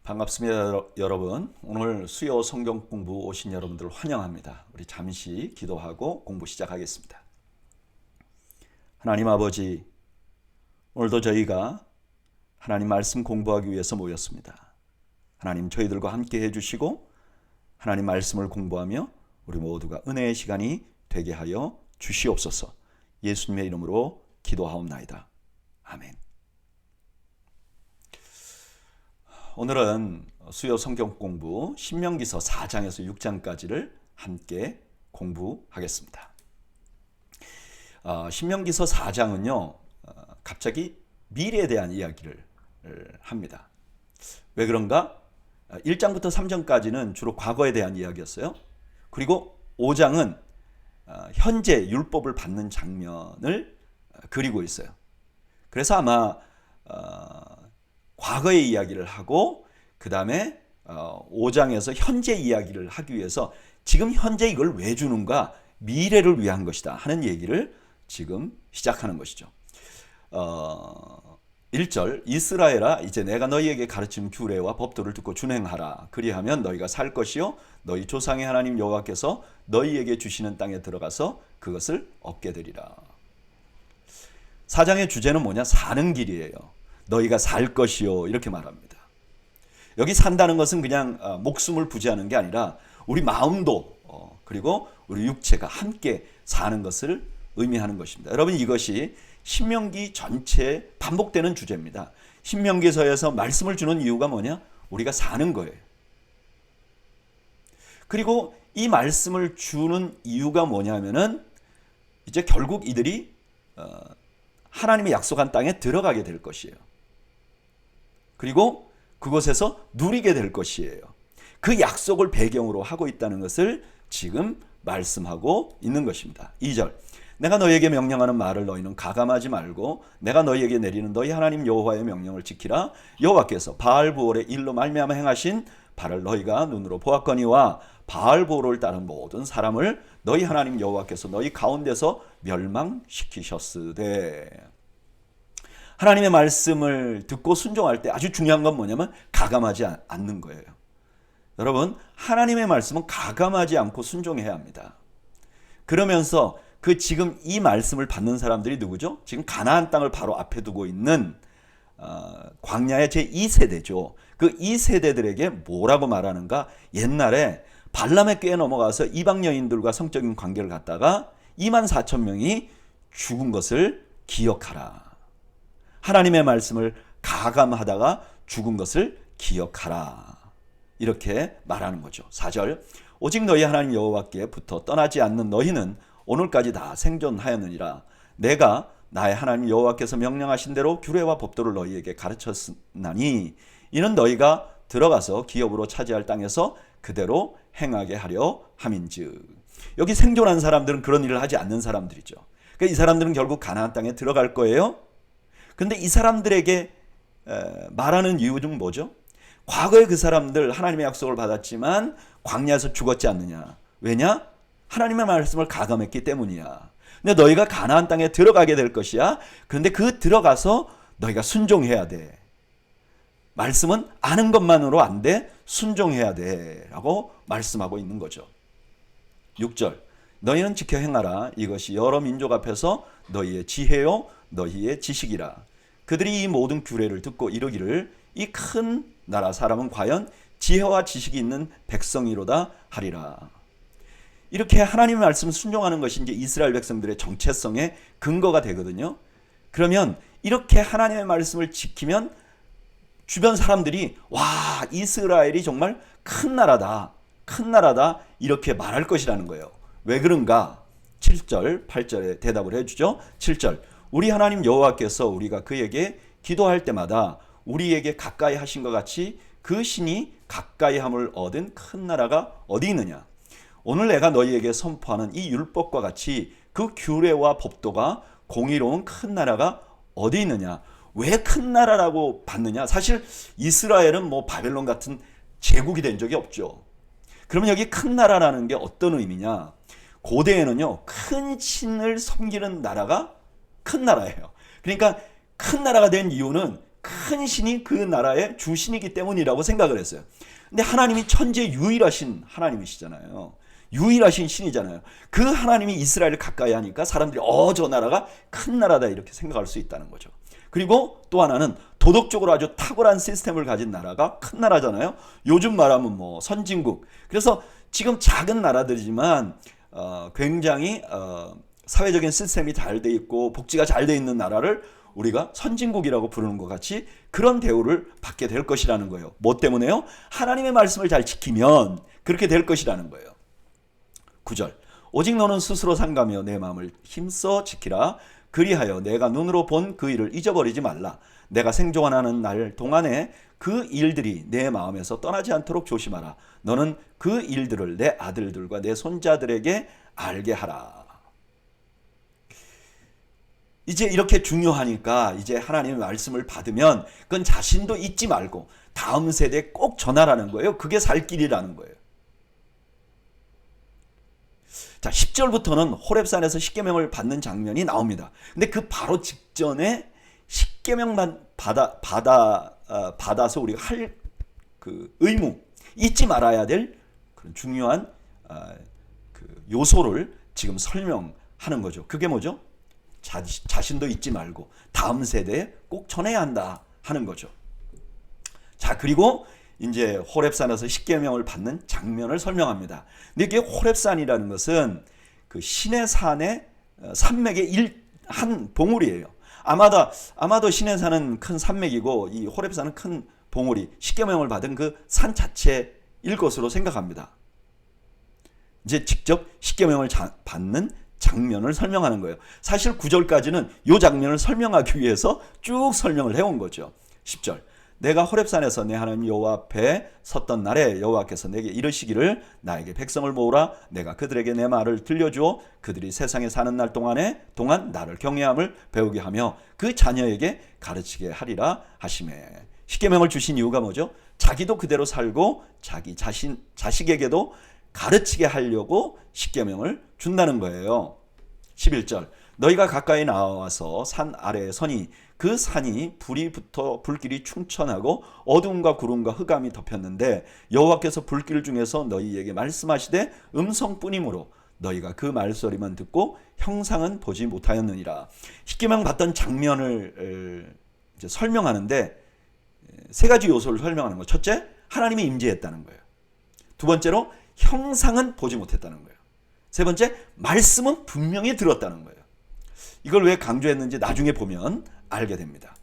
반갑습니다, 여러분. 오늘 수요 성경 공부 오신 여러분들 환영합니다. 우리 잠시 기도하고 공부 시작하겠습니다. 하나님 아버지, 오늘도 저희가 하나님 말씀 공부하기 위해서 모였습니다. 하나님 저희들과 함께 해주시고 하나님 말씀을 공부하며 우리 모두가 은혜의 시간이 되게 하여 주시옵소서. 예수님의 이름으로 기도하옵나이다. 아멘. 오늘은 수요 성경 공부 신명기서 4장에서 6장까지를 함께 공부하겠습니다. 신명기서 4장은요, 갑자기 미래에 대한 이야기를 합니다. 왜 그런가? 1장부터 3장까지는 주로 과거에 대한 이야기였어요. 그리고 5장은 현재 율법을 받는 장면을 그리고 있어요. 그래서 아마 과거의 이야기를 하고 그 다음에 5장에서 현재 이야기를 하기 위해서 지금 현재 이걸 왜 주는가, 미래를 위한 것이다 하는 얘기를 지금 시작하는 것이죠. 1절 이스라엘아, 이제 내가 너희에게 가르친 규례와 법도를 듣고 준행하라. 그리하면 너희가 살 것이요 너희 조상의 하나님 여호와께서 너희에게 주시는 땅에 들어가서 그것을 얻게 되리라. 4장의 주제는 뭐냐? 사는 길이에요. 너희가 살 것이요, 이렇게 말합니다. 여기 산다는 것은 그냥 목숨을 부지하는 게 아니라 우리 마음도 그리고 우리 육체가 함께 사는 것을 의미하는 것입니다. 여러분, 이것이 신명기 전체에 반복되는 주제입니다. 신명기서에서 말씀을 주는 이유가 뭐냐? 우리가 사는 거예요. 그리고 이 말씀을 주는 이유가 뭐냐면은 이제 결국 이들이 하나님의 약속한 땅에 들어가게 될 것이에요. 그리고 그곳에서 누리게 될 것이에요. 그 약속을 배경으로 하고 있다는 것을 지금 말씀하고 있는 것입니다. 2절 내가 너희에게 명령하는 말을 너희는 가감하지 말고 내가 너희에게 내리는 너희 하나님 여호와의 명령을 지키라. 여호와께서 바알브올의 일로 말미암아 행하신 바를 너희가 눈으로 보았거니와 바알브올을 따른 모든 사람을 너희 하나님 여호와께서 너희 가운데서 멸망시키셨으되. 하나님의 말씀을 듣고 순종할 때 아주 중요한 건 뭐냐면 가감하지 않는 거예요. 여러분, 하나님의 말씀은 가감하지 않고 순종해야 합니다. 그러면서 지금 이 말씀을 받는 사람들이 누구죠? 지금 가나안 땅을 바로 앞에 두고 있는 광야의 제2세대죠. 그 2세대들에게 뭐라고 말하는가? 옛날에 발람의 꾀에 넘어가서 이방 여인들과 성적인 관계를 갖다가 24,000명이 죽은 것을 기억하라. 하나님의 말씀을 가감하다가 죽은 것을 기억하라. 이렇게 말하는 거죠. 4절 오직 너희 하나님 여호와께부터 떠나지 않는 너희는 오늘까지 다 생존하였느니라. 내가 나의 하나님 여호와께서 명령하신 대로 규례와 법도를 너희에게 가르쳤나니 이는 너희가 들어가서 기업으로 차지할 땅에서 그대로 행하게 하려 함인즉. 여기 생존한 사람들은 그런 일을 하지 않는 사람들이죠. 그러니까 이 사람들은 결국 가나안 땅에 들어갈 거예요. 근데 이 사람들에게 말하는 이유 중 뭐죠? 과거에 그 사람들 하나님의 약속을 받았지만 광야에서 죽었지 않느냐. 왜냐? 하나님의 말씀을 가감했기 때문이야. 근데 너희가 가나안 땅에 들어가게 될 것이야. 그런데 그 들어가서 너희가 순종해야 돼. 말씀은 아는 것만으로 안 돼. 순종해야 돼. 라고 말씀하고 있는 거죠. 6절 너희는 지켜 행하라. 이것이 여러 민족 앞에서 너희의 지혜요 너희의 지식이라. 그들이 이 모든 규례를 듣고 이르기를 이 큰 나라 사람은 과연 지혜와 지식이 있는 백성이로다 하리라. 이렇게 하나님의 말씀을 순종하는 것이 이제 이스라엘 백성들의 정체성의 근거가 되거든요. 그러면 이렇게 하나님의 말씀을 지키면 주변 사람들이 와, 이스라엘이 정말 큰 나라다, 큰 나라다 이렇게 말할 것이라는 거예요. 왜 그런가? 7절, 8절에 대답을 해주죠. 7절 우리 하나님 여호와께서 우리가 그에게 기도할 때마다 우리에게 가까이 하신 것 같이 그 신이 가까이함을 얻은 큰 나라가 어디 있느냐. 오늘 내가 너희에게 선포하는 이 율법과 같이 그 규례와 법도가 공의로운 큰 나라가 어디 있느냐. 왜 큰 나라라고 받느냐. 사실 이스라엘은 뭐 바벨론 같은 제국이 된 적이 없죠. 그러면 여기 큰 나라라는 게 어떤 의미냐. 고대에는요, 큰 신을 섬기는 나라가 큰 나라예요. 그러니까 큰 나라가 된 이유는 큰 신이 그 나라의 주신이기 때문이라고 생각을 했어요. 근데 하나님이 천지에 유일하신 하나님이시잖아요. 유일하신 신이잖아요. 그 하나님이 이스라엘을 가까이 하니까 사람들이 저 나라가 큰 나라다 이렇게 생각할 수 있다는 거죠. 그리고 또 하나는 도덕적으로 아주 탁월한 시스템을 가진 나라가 큰 나라잖아요. 요즘 말하면 뭐 선진국. 그래서 지금 작은 나라들이지만 굉장히 사회적인 시스템이 잘 돼 있고 복지가 잘 돼 있는 나라를 우리가 선진국이라고 부르는 것 같이 그런 대우를 받게 될 것이라는 거예요. 뭐 때문에요? 하나님의 말씀을 잘 지키면 그렇게 될 것이라는 거예요. 9절. 오직 너는 스스로 삼가며 내 마음을 힘써 지키라. 그리하여 내가 눈으로 본 그 일을 잊어버리지 말라. 내가 생존하는 날 동안에 그 일들이 내 마음에서 떠나지 않도록 조심하라. 너는 그 일들을 내 아들들과 내 손자들에게 알게 하라. 이제 이렇게 중요하니까 이제 하나님의 말씀을 받으면 그건 자신도 잊지 말고 다음 세대에 꼭 전하라는 거예요. 그게 살 길이라는 거예요. 자, 10절부터는 호렙산에서 십계명을 받는 장면이 나옵니다. 근데 그 바로 직전에 십계명만 받아서 우리가 할 그 의무, 잊지 말아야 될 그런 중요한 그 요소를 지금 설명하는 거죠. 그게 뭐죠? 자신도 잊지 말고 다음 세대에 꼭 전해야 한다 하는 거죠. 자, 그리고 이제 호렙산에서 십계명을 받는 장면을 설명합니다. 근데 이게 호렙산이라는 것은 그 신의 산의 산맥의 한 봉우리예요. 아마도 신의 산은 큰 산맥이고 이 호렙산은 큰 봉우리, 십계명을 받은 그 산 자체일 것으로 생각합니다. 이제 직접 십계명을 받는 장면을 설명하는 거예요. 사실 9절까지는 이 장면을 설명하기 위해서 쭉 설명을 해온 거죠. 10절. 내가 호렙산에서 내 하나님 여호와 앞에 섰던 날에 여호와께서 내게 이르시기를 나에게 백성을 모으라. 내가 그들에게 내 말을 들려주어 그들이 세상에 사는 날 동안 나를 경외함을 배우게 하며 그 자녀에게 가르치게 하리라 하시매. 십계명을 주신 이유가 뭐죠? 자기도 그대로 살고 자기 자식에게도 가르치게 하려고 십계명을 준다는 거예요. 11절. 너희가 가까이 나와서 산 아래에 서니 그 산이 불이 붙어 불길이 충천하고 어둠과 구름과 흑암이 덮였는데 여호와께서 불길 중에서 너희에게 말씀하시되 음성뿐이므로 너희가 그 말소리만 듣고 형상은 보지 못하였느니라. 십계명 받던 장면을 이제 설명하는데 세 가지 요소를 설명하는 거예요. 첫째, 하나님이 임재했다는 거예요. 두 번째로 형상은 보지 못했다는 거예요. 세 번째, 말씀은 분명히 들었다는 거예요. 이걸 왜 강조했는지 나중에 보면 알게 됩니다.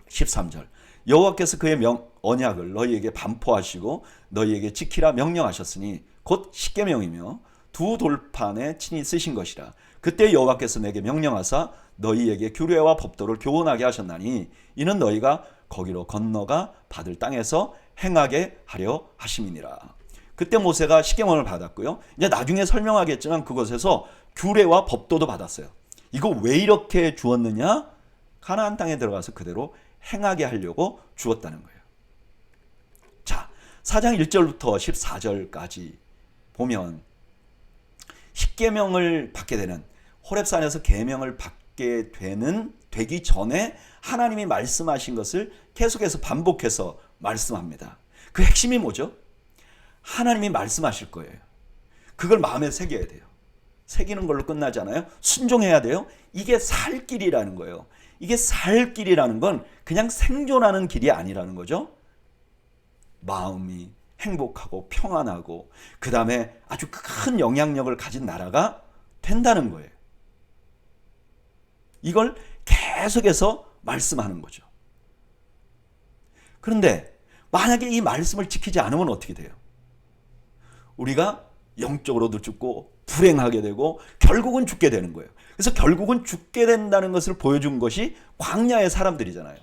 13절. 여호와께서 그의 언약을 너희에게 반포하시고 너희에게 지키라 명령하셨으니 곧 십계명이며 두 돌판에 친히 쓰신 것이라. 그때 여호와께서 내게 명령하사 너희에게 규례와 법도를 교훈하게 하셨나니 이는 너희가 거기로 건너가 받을 땅에서 행하게 하려 하심이니라. 그때 모세가 십계명을 받았고요. 이제 나중에 설명하겠지만 그것에서 규례와 법도도 받았어요. 이거 왜 이렇게 주었느냐? 가나안 땅에 들어가서 그대로 행하게 하려고 주었다는 거예요. 자, 4장 1절부터 14절까지 보면 십계명을 받게 되는 호렙산에서 계명을 받게 되기 전에 하나님이 말씀하신 것을 계속해서 반복해서 말씀합니다. 그 핵심이 뭐죠? 하나님이 말씀하실 거예요. 그걸 마음에 새겨야 돼요. 새기는 걸로 끝나지 않아요. 순종해야 돼요. 이게 살 길이라는 거예요. 이게 살 길이라는 건 그냥 생존하는 길이 아니라는 거죠. 마음이 행복하고 평안하고 그 다음에 아주 큰 영향력을 가진 나라가 된다는 거예요. 이걸 계속해서 말씀하는 거죠. 그런데 만약에 이 말씀을 지키지 않으면 어떻게 돼요? 우리가 영적으로도 죽고 불행하게 되고 결국은 죽게 되는 거예요. 그래서 결국은 죽게 된다는 것을 보여준 것이 광야의 사람들이잖아요.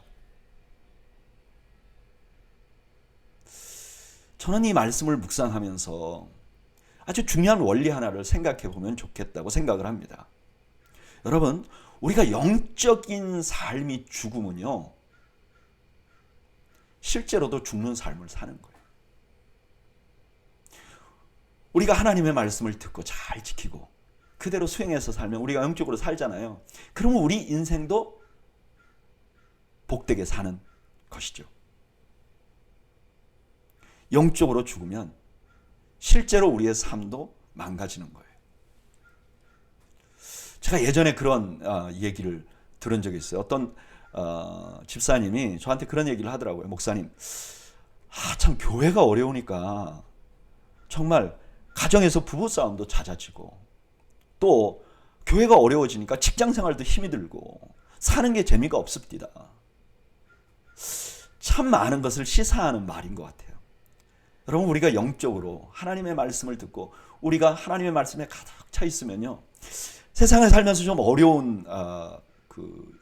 저는 이 말씀을 묵상하면서 아주 중요한 원리 하나를 생각해 보면 좋겠다고 생각을 합니다. 여러분, 우리가 영적인 삶이 죽으면요, 실제로도 죽는 삶을 사는 거예요. 우리가 하나님의 말씀을 듣고 잘 지키고 그대로 수행해서 살면 우리가 영적으로 살잖아요. 그러면 우리 인생도 복되게 사는 것이죠. 영적으로 죽으면 실제로 우리의 삶도 망가지는 거예요. 제가 예전에 그런 얘기를 들은 적이 있어요. 어떤 집사님이 저한테 그런 얘기를 하더라고요. 목사님, 참 교회가 어려우니까 정말 가정에서 부부싸움도 잦아지고 또 교회가 어려워지니까 직장생활도 힘이 들고 사는 게 재미가 없습니다. 참 많은 것을 시사하는 말인 것 같아요. 여러분, 우리가 영적으로 하나님의 말씀을 듣고 우리가 하나님의 말씀에 가득 차 있으면요, 세상을 살면서 좀 어려운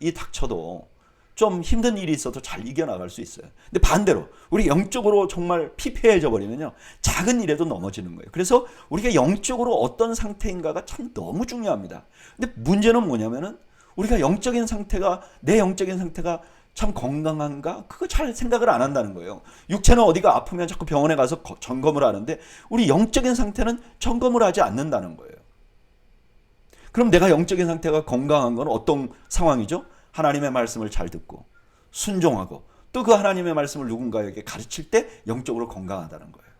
이 닥쳐도 좀 힘든 일이 있어도 잘 이겨나갈 수 있어요. 근데 반대로 우리 영적으로 정말 피폐해져 버리면요, 작은 일에도 넘어지는 거예요. 그래서 우리가 영적으로 어떤 상태인가가 참 너무 중요합니다. 근데 문제는 뭐냐면은 우리가 영적인 상태가, 내 영적인 상태가 참 건강한가? 그거 잘 생각을 안 한다는 거예요. 육체는 어디가 아프면 자꾸 병원에 가서 점검을 하는데 우리 영적인 상태는 점검을 하지 않는다는 거예요. 그럼 내가 영적인 상태가 건강한 건 어떤 상황이죠? 하나님의 말씀을 잘 듣고 순종하고 또 그 하나님의 말씀을 누군가에게 가르칠 때 영적으로 건강하다는 거예요.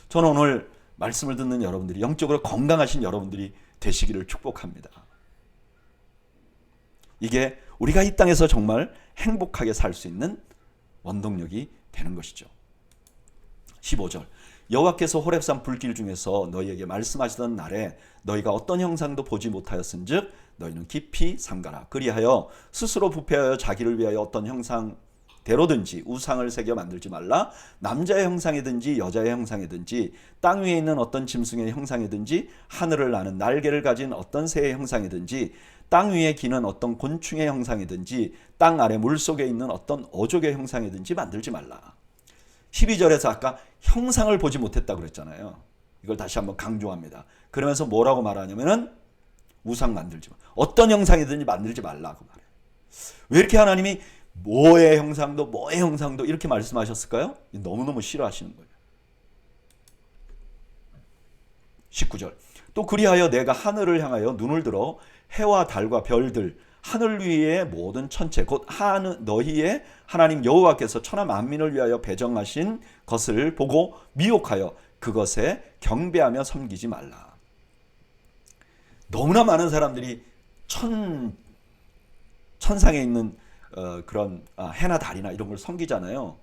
저는 오늘 말씀을 듣는 여러분들이 영적으로 건강하신 여러분들이 되시기를 축복합니다. 이게 우리가 이 땅에서 정말 행복하게 살 수 있는 원동력이 되는 것이죠. 15절, 여호와께서 호렙산 불길 중에서 너희에게 말씀하시던 날에 너희가 어떤 형상도 보지 못하였은즉 너희는 깊이 삼가라. 그리하여 스스로 부패하여 자기를 위하여 어떤 형상대로든지 우상을 새겨 만들지 말라. 남자의 형상이든지 여자의 형상이든지 땅 위에 있는 어떤 짐승의 형상이든지 하늘을 나는 날개를 가진 어떤 새의 형상이든지 땅 위에 기는 어떤 곤충의 형상이든지 땅 아래 물속에 있는 어떤 어족의 형상이든지 만들지 말라. 12절에서 아까 형상을 보지 못했다고 그랬잖아요. 이걸 다시 한번 강조합니다. 그러면서 뭐라고 말하냐면은 우상 만들지 마. 어떤 형상이든지 만들지 말라고 말해요. 왜 이렇게 하나님이 뭐의 형상도 이렇게 말씀하셨을까요? 너무너무 싫어하시는 거예요. 19절, 또 그리하여 내가 하늘을 향하여 눈을 들어 해와 달과 별들 하늘 위의 모든 천체 곧 너희의 하나님 여호와께서 천하 만민을 위하여 배정하신 것을 보고 미혹하여 그것에 경배하며 섬기지 말라. 너무나 많은 사람들이 천상에 있는 그런 해나 달이나 이런 걸 섬기잖아요.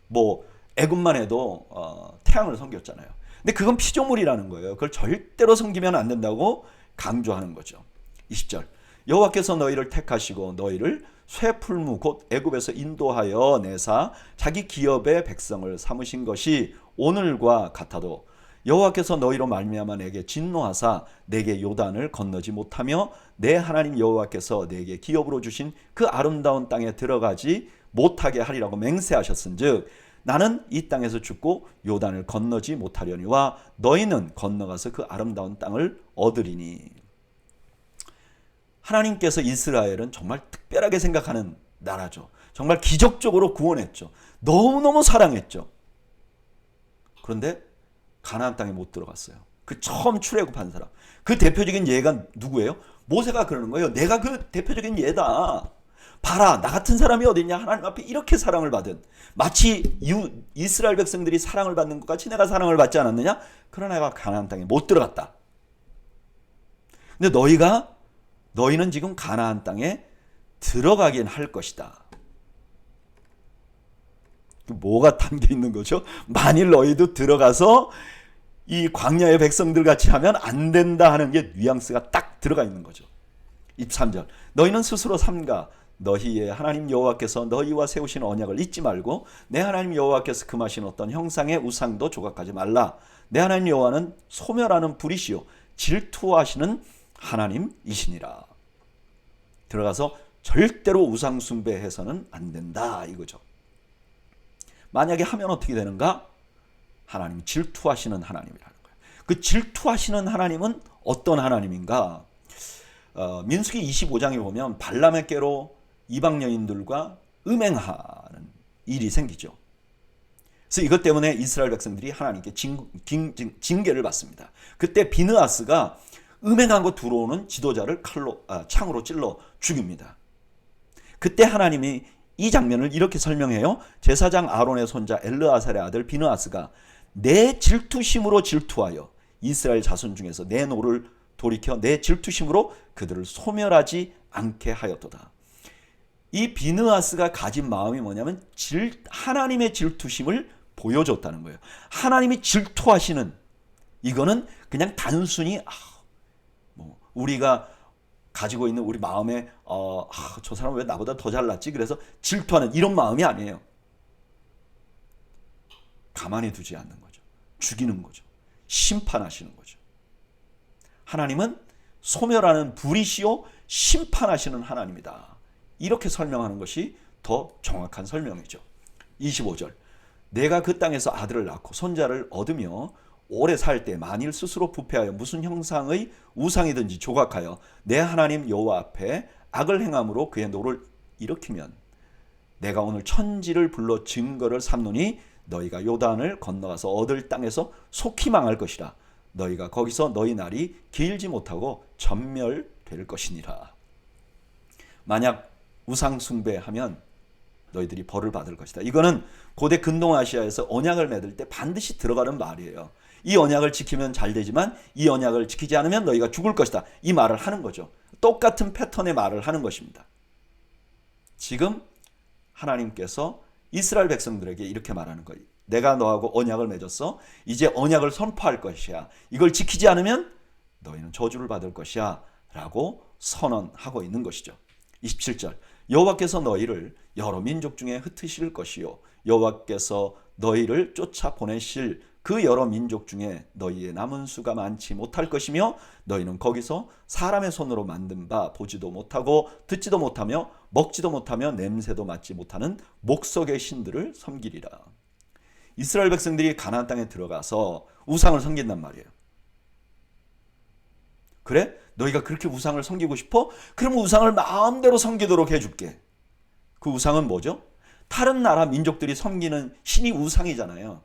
뭐 애굽만 해도 태양을 섬겼잖아요. 근데 그건 피조물이라는 거예요. 그걸 절대로 섬기면 안 된다고 강조하는 거죠. 20절, 여호와께서 너희를 택하시고 너희를 쇠풀무 곧 애굽에서 인도하여 내사 자기 기업의 백성을 삼으신 것이 오늘과 같아도 여호와께서 너희로 말미암아 내게 진노하사 내게 요단을 건너지 못하며 내 하나님 여호와께서 내게 기업으로 주신 그 아름다운 땅에 들어가지 못하게 하리라고 맹세하셨은즉 나는 이 땅에서 죽고 요단을 건너지 못하려니와 너희는 건너가서 그 아름다운 땅을 얻으리니. 하나님께서 이스라엘은 정말 특별하게 생각하는 나라죠. 정말 기적적으로 구원했죠. 너무너무 사랑했죠. 그런데 가나안 땅에 못 들어갔어요. 그 처음 출애굽한 사람. 그 대표적인 예가 누구예요? 모세가 그러는 거예요. 내가 그 대표적인 예다. 봐라, 나 같은 사람이 어딨냐? 하나님 앞에 이렇게 사랑을 받은, 마치 이스라엘 백성들이 사랑을 받는 것 같이 내가 사랑을 받지 않았느냐? 그러나 내가 가나안 땅에 못 들어갔다. 근데 너희는 지금 가나안 땅에 들어가긴 할 것이다. 뭐가 담겨 있는 거죠? 만일 너희도 들어가서 이 광야의 백성들 같이 하면 안 된다 하는 게 뉘앙스가 딱 들어가 있는 거죠. 23절, 너희는 스스로 삼가 너희의 하나님 여호와께서 너희와 세우신 언약을 잊지 말고 내 하나님 여호와께서 금하신 어떤 형상의 우상도 조각하지 말라. 내 하나님 여호와는 소멸하는 불이시요 질투하시는 하나님이시니라. 들어가서 절대로 우상 숭배해서는 안 된다 이거죠. 만약에 하면 어떻게 되는가? 하나님 질투하시는 하나님이라는 거예요. 그 질투하시는 하나님은 어떤 하나님인가? 민수기 25장에 보면 발람의 꾀로 이방 여인들과 음행하는 일이 생기죠. 그래서 이것 때문에 이스라엘 백성들이 하나님께 징계를 받습니다. 그때 비느하스가 음행하고 들어오는 지도자를 창으로 찔러 죽입니다. 그때 하나님이 이 장면을 이렇게 설명해요. 제사장 아론의 손자 엘르아살의 아들 비느하스가 내 질투심으로 질투하여 이스라엘 자손 중에서 내 노를 돌이켜 내 질투심으로 그들을 소멸하지 않게 하였도다. 이 비느하스가 가진 마음이 뭐냐면 하나님의 질투심을 보여줬다는 거예요. 하나님이 질투하시는, 이거는 그냥 단순히 우리가 가지고 있는 우리 마음에 저 사람 왜 나보다 더 잘났지? 그래서 질투하는 이런 마음이 아니에요. 가만히 두지 않는 거죠. 죽이는 거죠. 심판하시는 거죠. 하나님은 소멸하는 불이시요 심판하시는 하나님이다. 이렇게 설명하는 것이 더 정확한 설명이죠. 25절. 내가 그 땅에서 아들을 낳고 손자를 얻으며 오래 살 때 만일 스스로 부패하여 무슨 형상의 우상이든지 조각하여 내 하나님 여호와 앞에 악을 행함으로 그의 노를 일으키면 내가 오늘 천지를 불러 증거를 삼노니 너희가 요단을 건너가서 얻을 땅에서 속히 망할 것이라. 너희가 거기서 너희 날이 길지 못하고 전멸될 것이니라. 만약 우상 숭배하면 너희들이 벌을 받을 것이다. 이거는 고대 근동아시아에서 언약을 맺을 때 반드시 들어가는 말이에요. 이 언약을 지키면 잘 되지만 이 언약을 지키지 않으면 너희가 죽을 것이다. 이 말을 하는 거죠. 똑같은 패턴의 말을 하는 것입니다. 지금 하나님께서 이스라엘 백성들에게 이렇게 말하는 거예요. 내가 너하고 언약을 맺었어. 이제 언약을 선포할 것이야. 이걸 지키지 않으면 너희는 저주를 받을 것이야 라고 선언하고 있는 것이죠. 27절. 여호와께서 너희를 여러 민족 중에 흩으실 것이요 여호와께서 너희를 쫓아 보내실 그 여러 민족 중에 너희의 남은 수가 많지 못할 것이며 너희는 거기서 사람의 손으로 만든 바 보지도 못하고 듣지도 못하며 먹지도 못하며 냄새도 맡지 못하는 목석의 신들을 섬기리라. 이스라엘 백성들이 가나안 땅에 들어가서 우상을 섬긴단 말이에요. 그래? 너희가 그렇게 우상을 섬기고 싶어? 그럼 우상을 마음대로 섬기도록 해줄게. 그 우상은 뭐죠? 다른 나라 민족들이 섬기는 신이 우상이잖아요.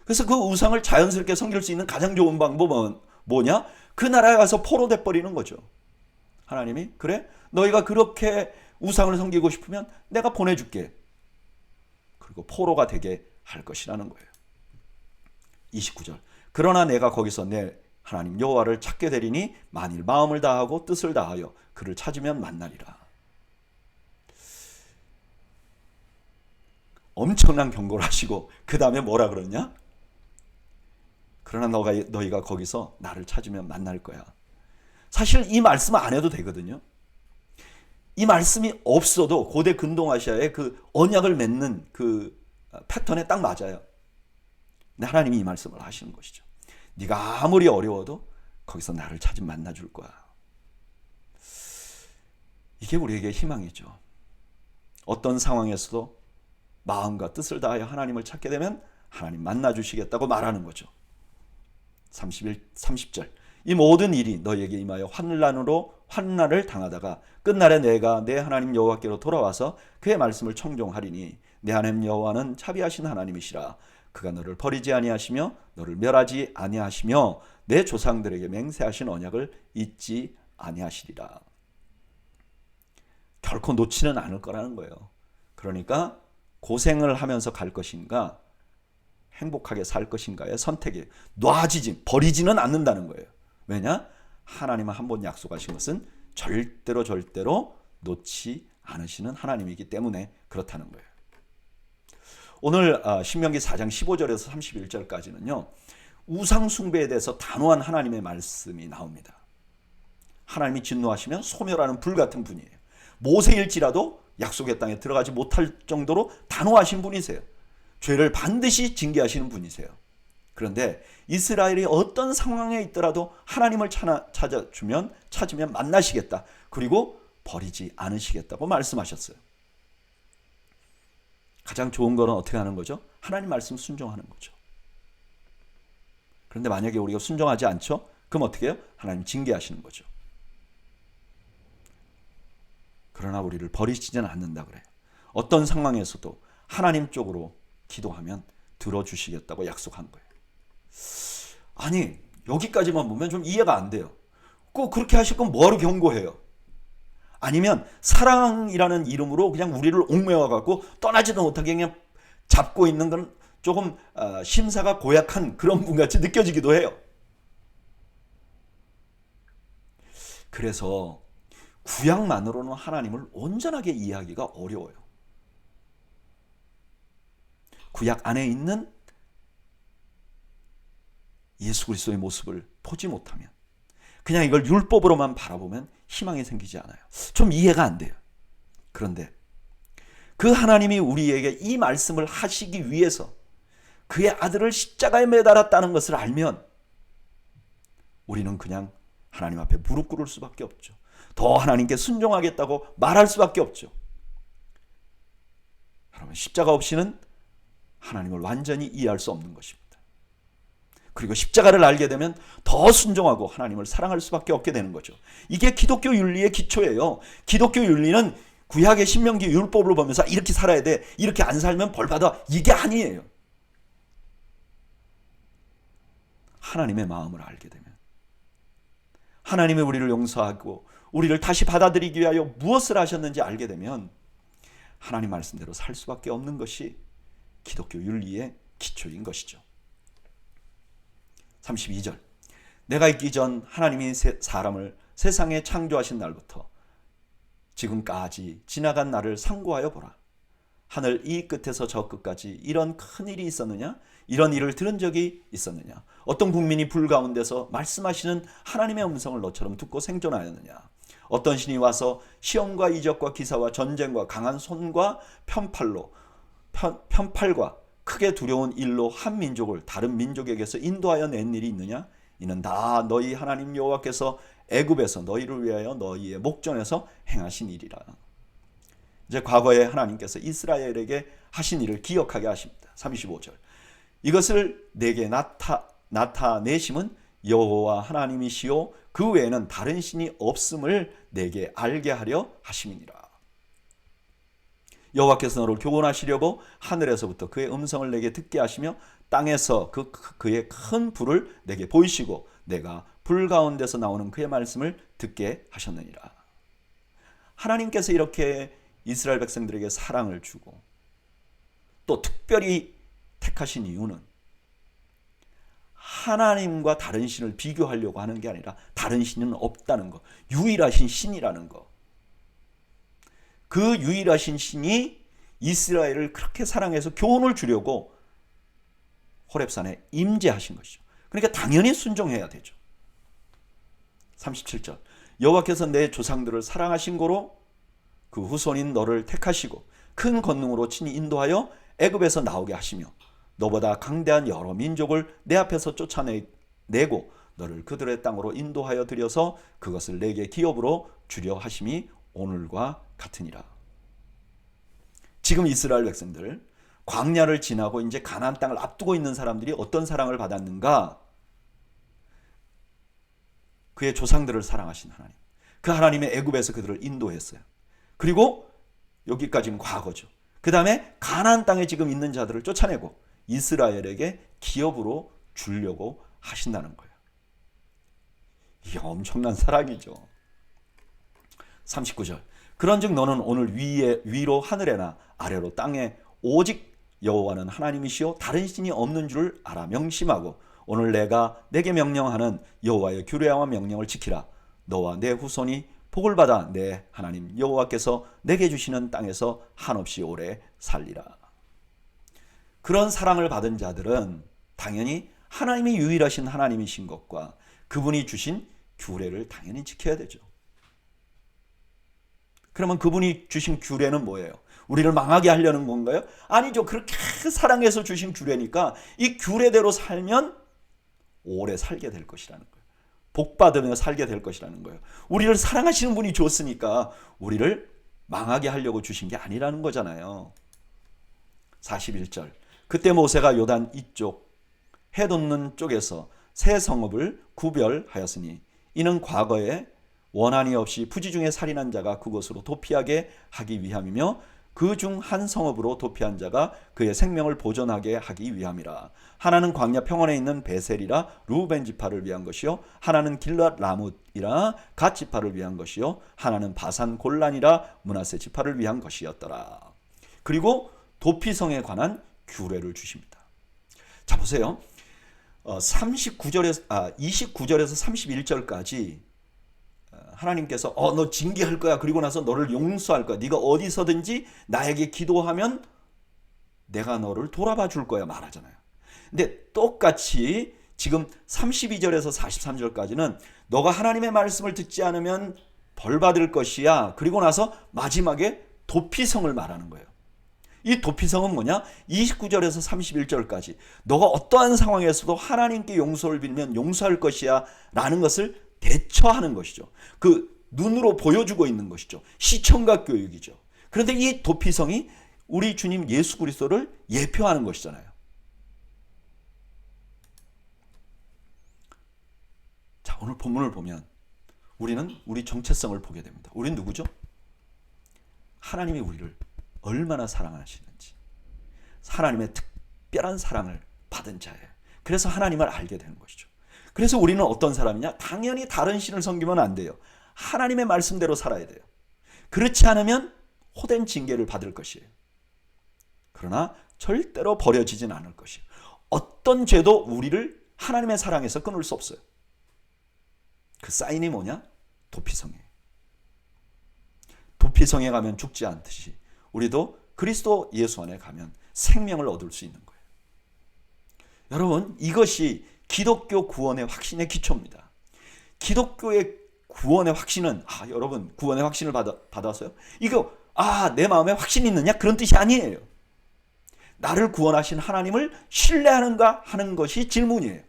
그래서 그 우상을 자연스럽게 섬길 수 있는 가장 좋은 방법은 뭐냐? 그 나라에 가서 포로돼 버리는 거죠. 하나님이 그래? 너희가 그렇게 우상을 섬기고 싶으면 내가 보내줄게. 그리고 포로가 되게 할 것이라는 거예요. 29절. 그러나 내가 거기서 내 하나님 여호와를 찾게 되리니 만일 마음을 다하고 뜻을 다하여 그를 찾으면 만나리라. 엄청난 경고를 하시고 그 다음에 뭐라 그러냐? 그러나 너희가 거기서 나를 찾으면 만날 거야. 사실 이 말씀 안 해도 되거든요. 이 말씀이 없어도 고대 근동아시아의 그 언약을 맺는 그 패턴에 딱 맞아요. 근데 하나님이 이 말씀을 하시는 것이죠. 네가 아무리 어려워도 거기서 나를 찾으면 만나줄 거야. 이게 우리에게 희망이죠. 어떤 상황에서도 마음과 뜻을 다하여 하나님을 찾게 되면 하나님 만나주시겠다고 말하는 거죠. 30절. 이 모든 일이 너희에게 임하여 환난을 당하다가 끝날에 내가 내 하나님 여호와께로 돌아와서 그의 말씀을 청종하리니 내 하나님 여호와는 자비하신 하나님이시라. 그가 너를 버리지 아니하시며 너를 멸하지 아니하시며 내 조상들에게 맹세하신 언약을 잊지 아니하시리라. 결코 놓지는 않을 거라는 거예요. 그러니까 고생을 하면서 갈 것인가 행복하게 살 것인가의 선택이 놔지지 버리지는 않는다는 거예요. 왜냐? 하나님은 한 번 약속하신 것은 절대로 놓지 않으시는 하나님이기 때문에 그렇다는 거예요. 오늘 신명기 4장 15절에서 31절까지는요. 우상 숭배에 대해서 단호한 하나님의 말씀이 나옵니다. 하나님이 진노하시면 소멸하는 불 같은 분이에요. 모세일지라도 약속의 땅에 들어가지 못할 정도로 단호하신 분이세요. 죄를 반드시 징계하시는 분이세요. 그런데 이스라엘이 어떤 상황에 있더라도 하나님을 찾으면 만나시겠다. 그리고 버리지 않으시겠다고 말씀하셨어요. 가장 좋은 거는 어떻게 하는 거죠? 하나님 말씀 순종하는 거죠. 그런데 만약에 우리가 순종하지 않죠? 그럼 어떻게 해요? 하나님 징계하시는 거죠. 그러나 우리를 버리시지는 않는다 그래요. 어떤 상황에서도 하나님 쪽으로 기도하면 들어주시겠다고 약속한 거예요. 아니 여기까지만 보면 좀 이해가 안 돼요. 꼭 그렇게 하실 건 뭐하러 경고해요? 아니면 사랑이라는 이름으로 그냥 우리를 옥매워 갖고 떠나지도 못하게 그냥 잡고 있는 건 조금 심사가 고약한 그런 분 같이 느껴지기도 해요. 그래서 구약만으로는 하나님을 온전하게 이해하기가 어려워요. 구약 안에 있는 예수 그리스도의 모습을 보지 못하면, 그냥 이걸 율법으로만 바라보면 희망이 생기지 않아요. 좀 이해가 안 돼요. 그런데 그 하나님이 우리에게 이 말씀을 하시기 위해서 그의 아들을 십자가에 매달았다는 것을 알면 우리는 그냥 하나님 앞에 무릎 꿇을 수밖에 없죠. 더 하나님께 순종하겠다고 말할 수밖에 없죠. 여러분, 십자가 없이는 하나님을 완전히 이해할 수 없는 것입니다. 그리고 십자가를 알게 되면 더 순종하고 하나님을 사랑할 수밖에 없게 되는 거죠. 이게 기독교 윤리의 기초예요. 기독교 윤리는 구약의 신명기 율법을 보면서 이렇게 살아야 돼, 이렇게 안 살면 벌 받아, 이게 아니에요. 하나님의 마음을 알게 되면, 하나님이 우리를 용서하고 우리를 다시 받아들이기 위하여 무엇을 하셨는지 알게 되면 하나님 말씀대로 살 수밖에 없는 것이 기독교 윤리의 기초인 것이죠. 32절, 내가 있기 전 하나님이 사람을 세상에 창조하신 날부터 지금까지 지나간 날을 상고하여 보라. 하늘 이 끝에서 저 끝까지 이런 큰 일이 있었느냐? 이런 일을 들은 적이 있었느냐? 어떤 국민이 불 가운데서 말씀하시는 하나님의 음성을 너처럼 듣고 생존하였느냐? 어떤 신이 와서 시험과 이적과 기사와 전쟁과 강한 손과 편팔과 크게 두려운 일로 한 민족을 다른 민족에게서 인도하여 낸 일이 있느냐? 이는 다 너희 하나님 여호와께서 애굽에서 너희를 위하여 너희의 목전에서 행하신 일이라. 이제 과거에 하나님께서 이스라엘에게 하신 일을 기억하게 하십니다. 35절, 이것을 내게 나타내심은 여호와 하나님이시요 그 외에는 다른 신이 없음을 내게 알게 하려 하심이니라. 여호와께서 너를 교훈하시려고 하늘에서부터 그의 음성을 내게 듣게 하시며 땅에서 그의 큰 불을 내게 보이시고 내가 불 가운데서 나오는 그의 말씀을 듣게 하셨느니라. 하나님께서 이렇게 이스라엘 백성들에게 사랑을 주고 또 특별히 택하신 이유는 하나님과 다른 신을 비교하려고 하는 게 아니라 다른 신은 없다는 것, 유일하신 신이라는 것. 그 유일하신 신이 이스라엘을 그렇게 사랑해서 교훈을 주려고 호렙산에 임재하신 것이죠. 그러니까 당연히 순종해야 되죠. 37절, 여호와께서 내 조상들을 사랑하신 고로 그 후손인 너를 택하시고 큰 권능으로 친히 인도하여 애굽에서 나오게 하시며 너보다 강대한 여러 민족을 내 앞에서 쫓아내고 너를 그들의 땅으로 인도하여 들여서 그것을 내게 기업으로 주려 하심이 오늘과 같으니라. 지금 이스라엘 백성들 광야를 지나고 이제 가나안 땅을 앞두고 있는 사람들이 어떤 사랑을 받았는가? 그의 조상들을 사랑하신 하나님, 그 하나님의 애굽에서 그들을 인도했어요. 그리고 여기까지는 과거죠. 그 다음에 가나안 땅에 지금 있는 자들을 쫓아내고 이스라엘에게 기업으로 주려고 하신다는 거예요. 이게 엄청난 사랑이죠. 39절, 그런즉 너는 오늘 위로 하늘에나 아래로 땅에 오직 여호와는 하나님이시요 다른 신이 없는 줄을 알아 명심하고 오늘 내가 내게 명령하는 여호와의 규례와 명령을 지키라. 너와 내 후손이 복을 받아 내 하나님 여호와께서 내게 주시는 땅에서 한없이 오래 살리라. 그런 사랑을 받은 자들은 당연히 하나님이 유일하신 하나님이신 것과 그분이 주신 규례를 당연히 지켜야 되죠. 그러면 그분이 주신 규례는 뭐예요? 우리를 망하게 하려는 건가요? 아니죠. 그렇게 사랑해서 주신 규례니까 이 규례대로 살면 오래 살게 될 것이라는 거예요. 복 받으며 살게 될 것이라는 거예요. 우리를 사랑하시는 분이 줬으니까 우리를 망하게 하려고 주신 게 아니라는 거잖아요. 41절, 그때 모세가 요단 이쪽 해 돋는 쪽에서 세 성읍을 구별하였으니 이는 과거에 원한이 없이 부지 중에 살인한 자가 그곳으로 도피하게 하기 위함이며 그 중 한 성읍으로 도피한 자가 그의 생명을 보존하게 하기 위함이라. 하나는 광야 평원에 있는 베셀이라 루벤 지파를 위한 것이요 하나는 길랏 라뭇이라 갓 지파를 위한 것이요 하나는 바산 골란이라 므낫세 지파를 위한 것이었더라. 그리고 도피성에 관한 규례를 주십니다. 자 보세요. 29절에서 31절까지 하나님께서 너 징계할 거야. 그리고 나서 너를 용서할 거야. 네가 어디서든지 나에게 기도하면 내가 너를 돌아봐 줄 거야 말하잖아요. 근데 똑같이 지금 32절에서 43절까지는 너가 하나님의 말씀을 듣지 않으면 벌 받을 것이야. 그리고 나서 마지막에 도피성을 말하는 거예요. 이 도피성은 뭐냐? 29절에서 31절까지 너가 어떠한 상황에서도 하나님께 용서를 빌면 용서할 것이야 라는 것을 대처하는 것이죠. 그 눈으로 보여주고 있는 것이죠. 시청각 교육이죠. 그런데 이 도피성이 우리 주님 예수 그리스도를 예표하는 것이잖아요. 자, 오늘 본문을 보면 우리는 우리 정체성을 보게 됩니다. 우리는 누구죠? 하나님이 우리를 얼마나 사랑하시는지, 하나님의 특별한 사랑을 받은 자예요. 그래서 하나님을 알게 되는 것이죠. 그래서 우리는 어떤 사람이냐? 당연히 다른 신을 섬기면 안 돼요. 하나님의 말씀대로 살아야 돼요. 그렇지 않으면 호된 징계를 받을 것이에요. 그러나 절대로 버려지진 않을 것이에요. 어떤 죄도 우리를 하나님의 사랑에서 끊을 수 없어요. 그 사인이 뭐냐? 도피성이에요. 도피성에 가면 죽지 않듯이 우리도 그리스도 예수 안에 가면 생명을 얻을 수 있는 거예요. 여러분, 이것이 기독교 구원의 확신의 기초입니다. 기독교의 구원의 확신은 여러분 구원의 확신을 받았어요? 이거 내 마음에 확신이 있느냐? 그런 뜻이 아니에요. 나를 구원하신 하나님을 신뢰하는가 하는 것이 질문이에요.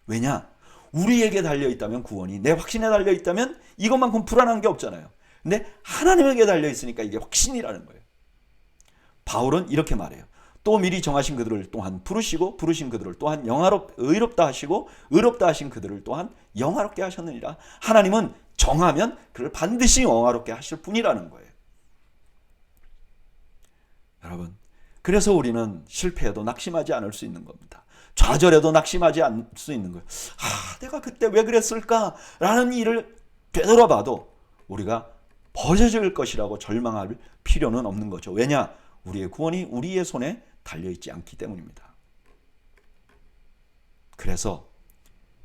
왜냐? 우리에게 달려있다면 구원이 내 확신에 달려있다면 이것만큼 불안한 게 없잖아요. 근데 하나님에게 달려있으니까 이게 확신이라는 거예요. 바울은 이렇게 말해요. 또 미리 정하신 그들을 또한 부르시고 부르신 그들을 또한 의롭다 하시고 의롭다 하신 그들을 또한 영화롭게 하셨느니라. 하나님은 정하면 그를 반드시 영화롭게 하실 분이라는 거예요. 여러분, 그래서 우리는 실패해도 낙심하지 않을 수 있는 겁니다. 좌절해도 낙심하지 않을 수 있는 거예요. 내가 그때 왜 그랬을까? 라는 일을 되돌아봐도 우리가 버려질 것이라고 절망할 필요는 없는 거죠. 왜냐? 우리의 구원이 우리의 손에 달려있지 않기 때문입니다. 그래서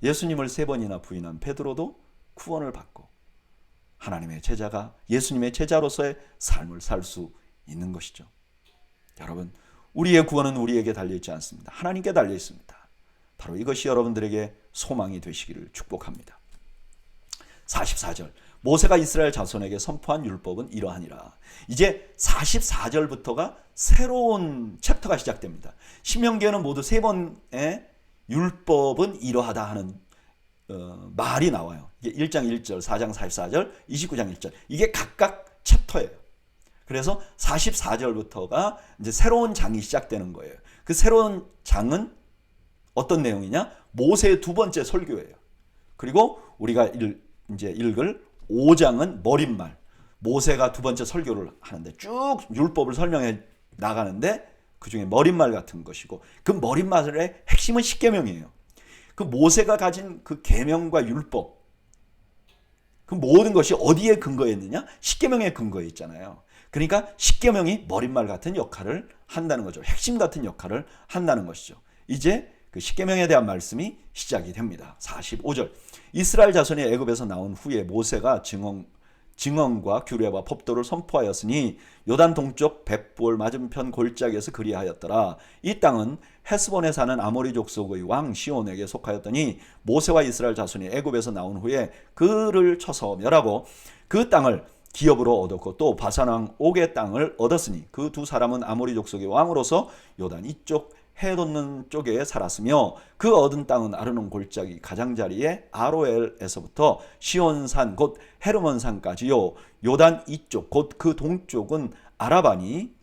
예수님을 3번이나 부인한 베드로도 구원을 받고 하나님의 제자가 예수님의 제자로서의 삶을 살 수 있는 것이죠. 여러분, 우리의 구원은 우리에게 달려있지 않습니다. 하나님께 달려있습니다. 바로 이것이 여러분들에게 소망이 되시기를 축복합니다. 44절, 모세가 이스라엘 자손에게 선포한 율법은 이러하니라. 이제 44절부터가 새로운 챕터가 시작됩니다. 신명기에는 모두 3번의 율법은 이러하다 하는 말이 나와요. 이게 1장 1절, 4장 44절, 29장 1절. 이게 각각 챕터예요. 그래서 44절부터가 이제 새로운 장이 시작되는 거예요. 그 새로운 장은 어떤 내용이냐? 모세의 2번째 설교예요. 그리고 우리가 이제 읽을 5장은 머릿말. 모세가 2번째 설교를 하는데 쭉 율법을 설명해 나가는데 그중에 머릿말 같은 것이고, 그 머릿말의 핵심은 십계명이에요. 그 모세가 가진 그 계명과 율법, 그 모든 것이 어디에 근거했느냐? 십계명에 근거해 있잖아요. 그러니까 십계명이 머릿말 같은 역할을 한다는 거죠. 핵심 같은 역할을 한다는 것이죠. 이제 그 십계명에 대한 말씀이 시작이 됩니다. 45절. 이스라엘 자손이 애굽에서 나온 후에 모세가 증언과 규례와 법도를 선포하였으니 요단 동쪽 백볼 맞은편 골짜기에서 그리하였더라. 이 땅은 헤스본에 사는 아모리 족속의 왕 시온에게 속하였더니 모세와 이스라엘 자손이 애굽에서 나온 후에 그를 쳐서 멸하고 그 땅을 기업으로 얻었고 또 바산 왕 옥의 땅을 얻었으니 그 2 사람은 아모리 족속의 왕으로서 요단 이쪽 해돋는 쪽에 살았으며 그 얻은 땅은 아르논 골짜기 가장자리에 아로엘에서부터 시온산 곧 헤르몬산까지요. 요단 이쪽 곧 그 동쪽은 아라바니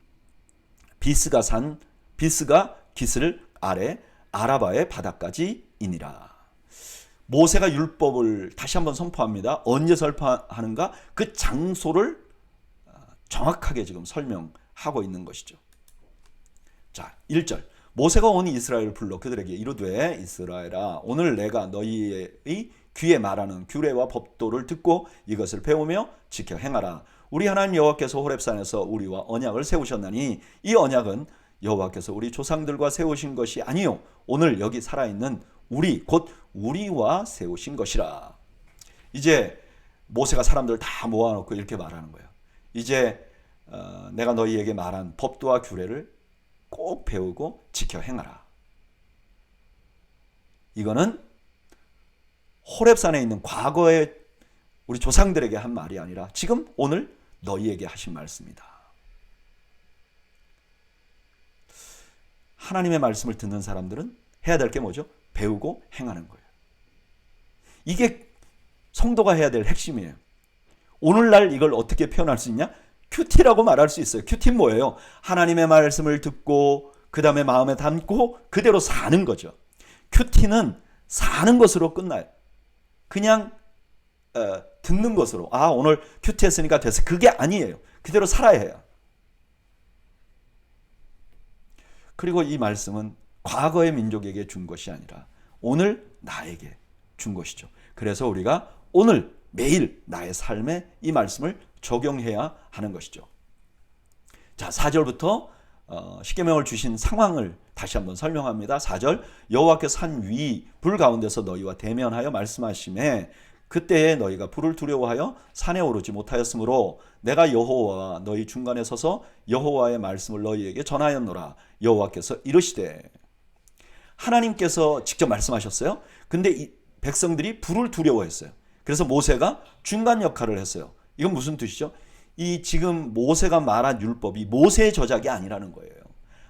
비스가 기슬 아래 아라바의 바다까지이니라. 모세가 율법을 다시 한번 선포합니다. 언제 선포하는가? 그 장소를 정확하게 지금 설명하고 있는 것이죠. 자, 1절. 모세가 온 이스라엘을 불러 그들에게 이르되 이스라엘아 오늘 내가 너희의 귀에 말하는 규례와 법도를 듣고 이것을 배우며 지켜 행하라. 우리 하나님 여호와께서 호렙산에서 우리와 언약을 세우셨나니 이 언약은 여호와께서 우리 조상들과 세우신 것이 아니요 오늘 여기 살아있는 우리 곧 우리와 세우신 것이라. 이제 모세가 사람들을 다 모아놓고 이렇게 말하는 거예요. 이제 내가 너희에게 말한 법도와 규례를 꼭 배우고 지켜 행하라. 이거는 호렙산에 있는 과거의 우리 조상들에게 한 말이 아니라 지금 오늘 너희에게 하신 말씀이다. 하나님의 말씀을 듣는 사람들은 해야 될 게 뭐죠? 배우고 행하는 거예요. 이게 성도가 해야 될 핵심이에요. 오늘날 이걸 어떻게 표현할 수 있냐? 큐티라고 말할 수 있어요. 큐티는 뭐예요? 하나님의 말씀을 듣고 그 다음에 마음에 담고 그대로 사는 거죠. 큐티는 사는 것으로 끝나요. 그냥 듣는 것으로 오늘 큐티 했으니까 됐어. 그게 아니에요. 그대로 살아야 해요. 그리고 이 말씀은 과거의 민족에게 준 것이 아니라 오늘 나에게 준 것이죠. 그래서 우리가 오늘 매일 나의 삶에 이 말씀을 적용해야 하는 것이죠. 자, 4절부터 십계명을 주신 상황을 다시 한번 설명합니다. 4절 여호와께서 산 위 불 가운데서 너희와 대면하여 말씀하시매 그때에 너희가 불을 두려워하여 산에 오르지 못하였으므로 내가 여호와와 너희 중간에 서서 여호와의 말씀을 너희에게 전하였노라. 여호와께서 이르시되 하나님께서 직접 말씀하셨어요. 근데 이 백성들이 불을 두려워했어요. 그래서 모세가 중간 역할을 했어요. 이건 무슨 뜻이죠? 이 지금 모세가 말한 율법이 모세의 저작이 아니라는 거예요.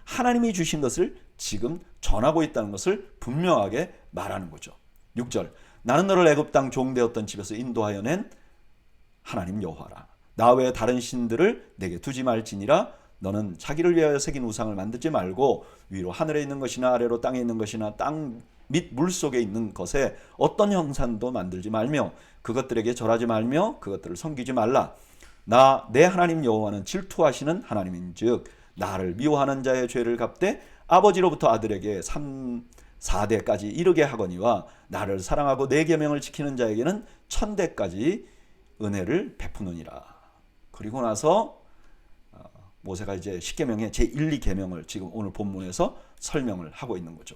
하나님이 주신 것을 지금 전하고 있다는 것을 분명하게 말하는 거죠. 6절 나는 너를 애굽 땅 종되었던 집에서 인도하여 낸 하나님 여호와라. 나 외에 다른 신들을 내게 두지 말지니라. 너는 자기를 위하여 새긴 우상을 만들지 말고 위로 하늘에 있는 것이나 아래로 땅에 있는 것이나 땅 및 물속에 있는 것에 어떤 형상도 만들지 말며 그것들에게 절하지 말며 그것들을 섬기지 말라. 내 하나님 여호와는 질투하시는 하나님인즉 나를 미워하는 자의 죄를 갚되 아버지로부터 아들에게 3, 4대까지 이르게 하거니와 나를 사랑하고 내 계명을 지키는 자에게는 1000대까지 은혜를 베푸느니라. 그리고 나서 모세가 이제 십계명의 제1, 2계명을 지금 오늘 본문에서 설명을 하고 있는 거죠.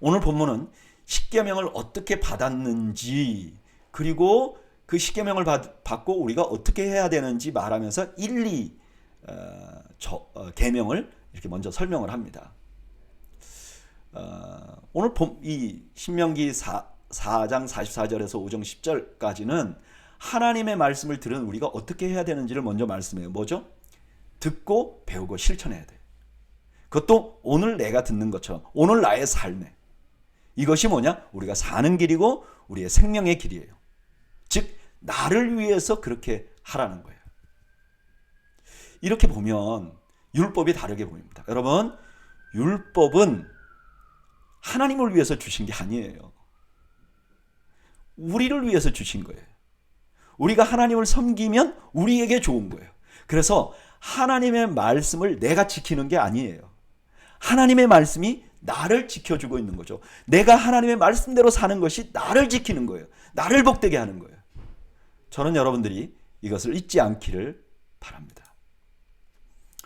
오늘 본문은 십계명을 어떻게 받았는지 그리고 그 십계명을 받고 우리가 어떻게 해야 되는지 말하면서 1, 2계명을 이렇게 먼저 설명을 합니다. 오늘 이 신명기 4장 44절에서 5장 10절까지는 하나님의 말씀을 들은 우리가 어떻게 해야 되는지를 먼저 말씀해요. 뭐죠? 듣고 배우고 실천해야 돼. 그것도 오늘 내가 듣는 것처럼 오늘 나의 삶에. 이것이 뭐냐? 우리가 사는 길이고 우리의 생명의 길이에요. 즉 나를 위해서 그렇게 하라는 거예요. 이렇게 보면 율법이 다르게 보입니다. 여러분, 율법은 하나님을 위해서 주신 게 아니에요. 우리를 위해서 주신 거예요. 우리가 하나님을 섬기면 우리에게 좋은 거예요. 그래서 하나님의 말씀을 내가 지키는 게 아니에요. 하나님의 말씀이 나를 지켜주고 있는 거죠. 내가 하나님의 말씀대로 사는 것이 나를 지키는 거예요. 나를 복되게 하는 거예요. 저는 여러분들이 이것을 잊지 않기를 바랍니다.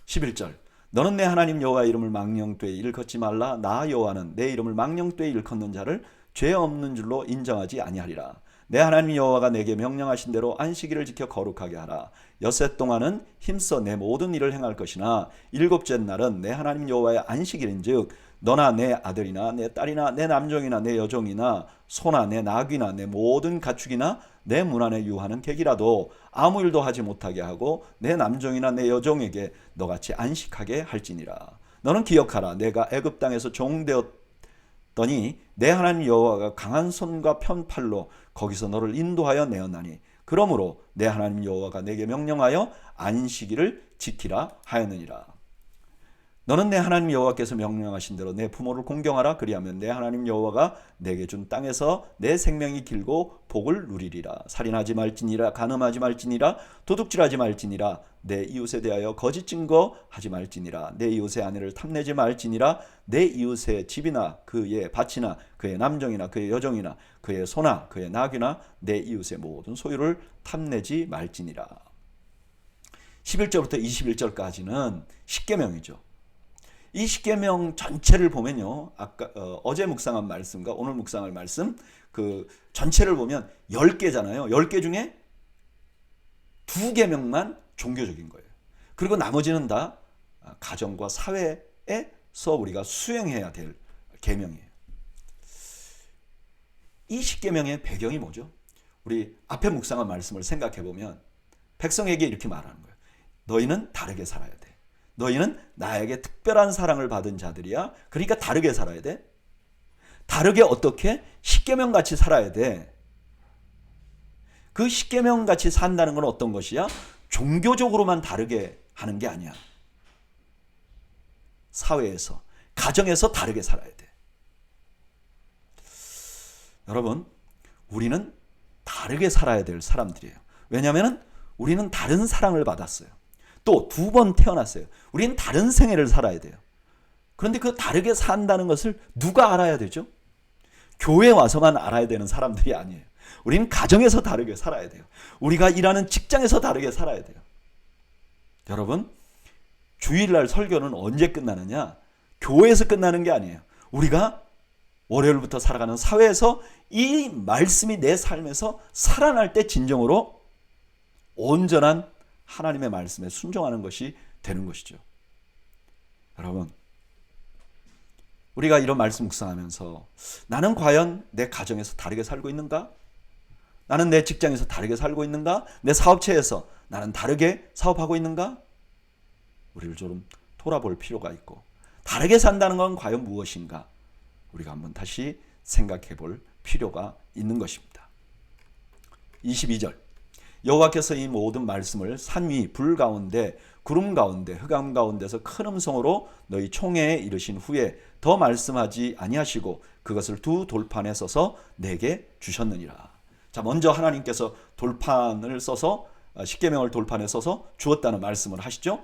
11절 너는 내 하나님 여호와의 이름을 망령되이 일컫지 말라. 나 여호와는 내 이름을 망령되이 일컫는 자를 죄 없는 줄로 인정하지 아니하리라. 내 하나님 여호와가 내게 명령하신 대로 안식일을 지켜 거룩하게 하라. 엿새 동안은 힘써 내 모든 일을 행할 것이나 일곱째 날은 내 하나님 여호와의 안식일인즉 너나 내 아들이나 내 딸이나 내 남종이나 내 여종이나 소나 내 나귀나 내 모든 가축이나 내 문 안에 유하는 객이라도 아무 일도 하지 못하게 하고 내 남종이나 내 여종에게 너같이 안식하게 할지니라. 너는 기억하라. 내가 애굽 땅에서 종되었더니 내 하나님 여호와가 강한 손과 편팔로 거기서 너를 인도하여 내었나니 그러므로 내 하나님 여호와가 내게 명령하여 안식일을 지키라 하였느니라. 너는 내 하나님 여호와께서 명령하신 대로 내 부모를 공경하라. 그리하면 내 하나님 여호와가 내게 준 땅에서 내 생명이 길고 복을 누리리라. 살인하지 말지니라. 간음하지 말지니라. 도둑질하지 말지니라. 내 이웃에 대하여 거짓 증거하지 말지니라. 내 이웃의 아내를 탐내지 말지니라. 내 이웃의 집이나 그의 밭이나 그의 남종이나 그의 여종이나 그의 소나 그의 나귀나 내 이웃의 모든 소유를 탐내지 말지니라. 11절부터 21절까지는 십계명이죠. 이 십계명 전체를 보면요, 아까 어제 묵상한 말씀과 오늘 묵상할 말씀 그 전체를 보면 10개잖아요. 10개 중에 2계명만 종교적인 거예요. 그리고 나머지는 다 가정과 사회에서 우리가 수행해야 될 계명이에요. 이 십계명의 배경이 뭐죠? 우리 앞에 묵상한 말씀을 생각해 보면 백성에게 이렇게 말하는 거예요. 너희는 다르게 살아야 돼. 너희는 나에게 특별한 사랑을 받은 자들이야. 그러니까 다르게 살아야 돼. 다르게 어떻게? 십계명 같이 살아야 돼. 그 십계명 같이 산다는 건 어떤 것이야? 종교적으로만 다르게 하는 게 아니야. 사회에서, 가정에서 다르게 살아야 돼. 여러분, 우리는 다르게 살아야 될 사람들이에요. 왜냐하면 우리는 다른 사랑을 받았어요. 또 2번 태어났어요. 우리는 다른 생애를 살아야 돼요. 그런데 그 다르게 산다는 것을 누가 알아야 되죠? 교회 와서만 알아야 되는 사람들이 아니에요. 우리는 가정에서 다르게 살아야 돼요. 우리가 일하는 직장에서 다르게 살아야 돼요. 여러분, 주일날 설교는 언제 끝나느냐? 교회에서 끝나는 게 아니에요. 우리가 월요일부터 살아가는 사회에서 이 말씀이 내 삶에서 살아날 때 진정으로 온전한 하나님의 말씀에 순종하는 것이 되는 것이죠. 여러분, 우리가 이런 말씀 묵상하면서 나는 과연 내 가정에서 다르게 살고 있는가? 나는 내 직장에서 다르게 살고 있는가? 내 사업체에서 나는 다르게 사업하고 있는가? 우리를 좀 돌아볼 필요가 있고, 다르게 산다는 건 과연 무엇인가? 우리가 한번 다시 생각해 볼 필요가 있는 것입니다. 22절, 여호와께서 이 모든 말씀을 산 위 불 가운데 구름 가운데 흑암 가운데서 큰 음성으로 너희 총회에 이르신 후에 더 말씀하지 아니하시고 그것을 2 돌판에 써서 내게 주셨느니라. 자, 먼저 하나님께서 돌판을 써서 십계명을 돌판에 써서 주었다는 말씀을 하시죠.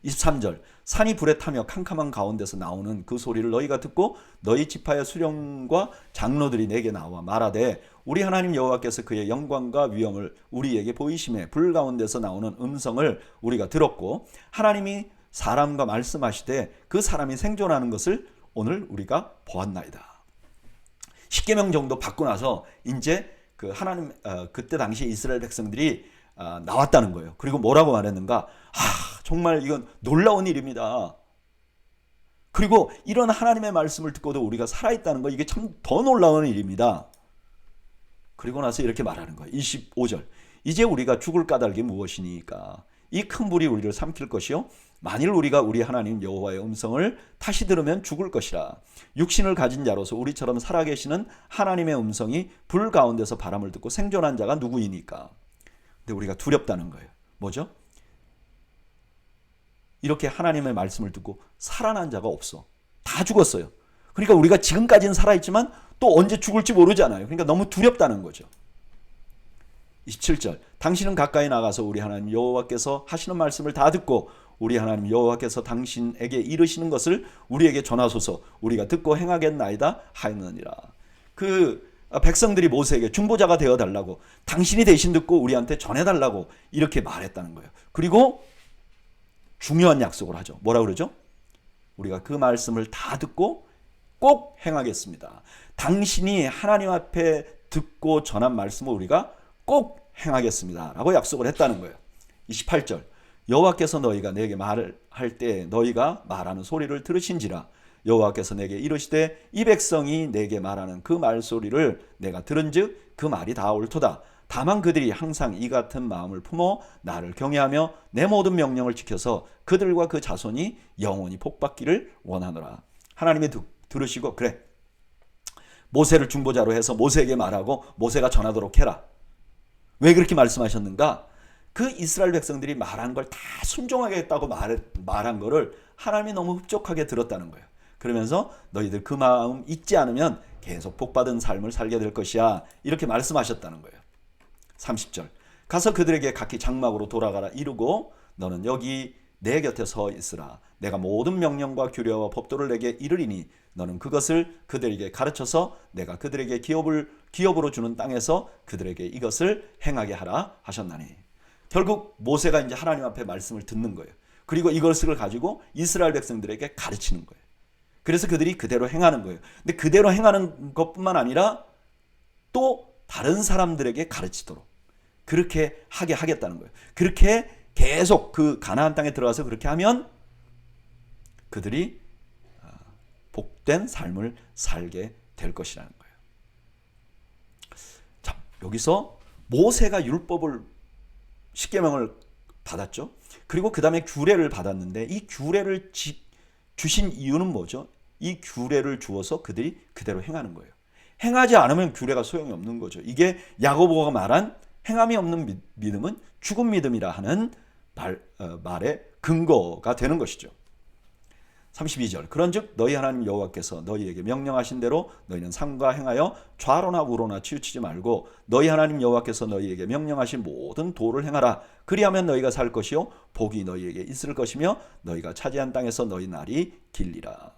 23절, 산이 불에 타며 캄캄한 가운데서 나오는 그 소리를 너희가 듣고 너희 지파의 수령과 장로들이 내게 나와 말하되 우리 하나님 여호와께서 그의 영광과 위엄을 우리에게 보이심에 불 가운데서 나오는 음성을 우리가 들었고 하나님이 사람과 말씀하시되 그 사람이 생존하는 것을 오늘 우리가 보았나이다. 십계명 정도 받고 나서 이제 그 하나님 그때 당시 이스라엘 백성들이 나왔다는 거예요. 그리고 뭐라고 말했는가? 정말 이건 놀라운 일입니다. 그리고 이런 하나님의 말씀을 듣고도 우리가 살아있다는 거, 이게 참 더 놀라운 일입니다. 그리고 나서 이렇게 말하는 거예요. 25절, 이제 우리가 죽을 까닭이 무엇이니까? 이 큰 불이 우리를 삼킬 것이요 만일 우리가 우리 하나님 여호와의 음성을 다시 들으면 죽을 것이라. 육신을 가진 자로서 우리처럼 살아계시는 하나님의 음성이 불 가운데서 바람을 듣고 생존한 자가 누구이니까? 근데 우리가 두렵다는 거예요. 뭐죠? 이렇게 하나님의 말씀을 듣고 살아난 자가 없어. 다 죽었어요. 그러니까 우리가 지금까지는 살아있지만 또 언제 죽을지 모르잖아요. 그러니까 너무 두렵다는 거죠. 27절, 당신은 가까이 나가서 우리 하나님 여호와께서 하시는 말씀을 다 듣고 우리 하나님 여호와께서 당신에게 이르시는 것을 우리에게 전하소서. 우리가 듣고 행하겠나이다 하였느니라. 그 백성들이 모세에게 중보자가 되어달라고, 당신이 대신 듣고 우리한테 전해달라고 이렇게 말했다는 거예요. 그리고 중요한 약속을 하죠. 뭐라 그러죠? 우리가 그 말씀을 다 듣고 꼭 행하겠습니다. 당신이 하나님 앞에 듣고 전한 말씀을 우리가 꼭 행하겠습니다 라고 약속을 했다는 거예요. 28절, 여호와께서 너희가 내게 말을 할 때 너희가 말하는 소리를 들으신지라. 여호와께서 내게 이르시되 이 백성이 내게 말하는 그 말소리를 내가 들은즉 그 말이 다 옳도다. 다만 그들이 항상 이 같은 마음을 품어 나를 경외하며 내 모든 명령을 지켜서 그들과 그 자손이 영원히 복받기를 원하노라. 하나님이 들으시고 그래, 모세를 중보자로 해서 모세에게 말하고 모세가 전하도록 해라. 왜 그렇게 말씀하셨는가? 그 이스라엘 백성들이 말한 걸 다 순종하겠다고 말한 거를 하나님이 너무 흡족하게 들었다는 거예요. 그러면서 너희들 그 마음 잊지 않으면 계속 복받은 삶을 살게 될 것이야. 이렇게 말씀하셨다는 거예요. 30절. 가서 그들에게 각기 장막으로 돌아가라 이르고 너는 여기 내 곁에 서 있으라. 내가 모든 명령과 규례와 법도를 내게 이르리니 너는 그것을 그들에게 가르쳐서 내가 그들에게 기업으로 주는 땅에서 그들에게 이것을 행하게 하라 하셨나니. 결국 모세가 이제 하나님 앞에 말씀을 듣는 거예요. 그리고 이것을 가지고 이스라엘 백성들에게 가르치는 거예요. 그래서 그들이 그대로 행하는 거예요. 근데 그대로 행하는 것뿐만 아니라 또 다른 사람들에게 가르치도록 그렇게 하게 하겠다는 거예요. 그렇게 계속 그 가나안 땅에 들어가서 그렇게 하면 그들이 복된 삶을 살게 될 것이라는 거예요. 자, 여기서 모세가 율법을 10계명을 받았죠. 그리고 그 다음에 규례를 받았는데 이 규례를 주신 이유는 뭐죠? 이 규례를 주어서 그들이 그대로 행하는 거예요. 행하지 않으면 규례가 소용이 없는 거죠. 이게 야고보가 말한 행함이 없는 믿음은 죽은 믿음이라 하는 말의 근거가 되는 것이죠. 32절. 그런즉 너희 하나님 여호와께서 너희에게 명령하신 대로 너희는 삼가 행하여 좌로나 우로나 치우치지 말고 너희 하나님 여호와께서 너희에게 명령하신 모든 도를 행하라. 그리하면 너희가 살 것이요 복이 너희에게 있을 것이며 너희가 차지한 땅에서 너희 날이 길리라.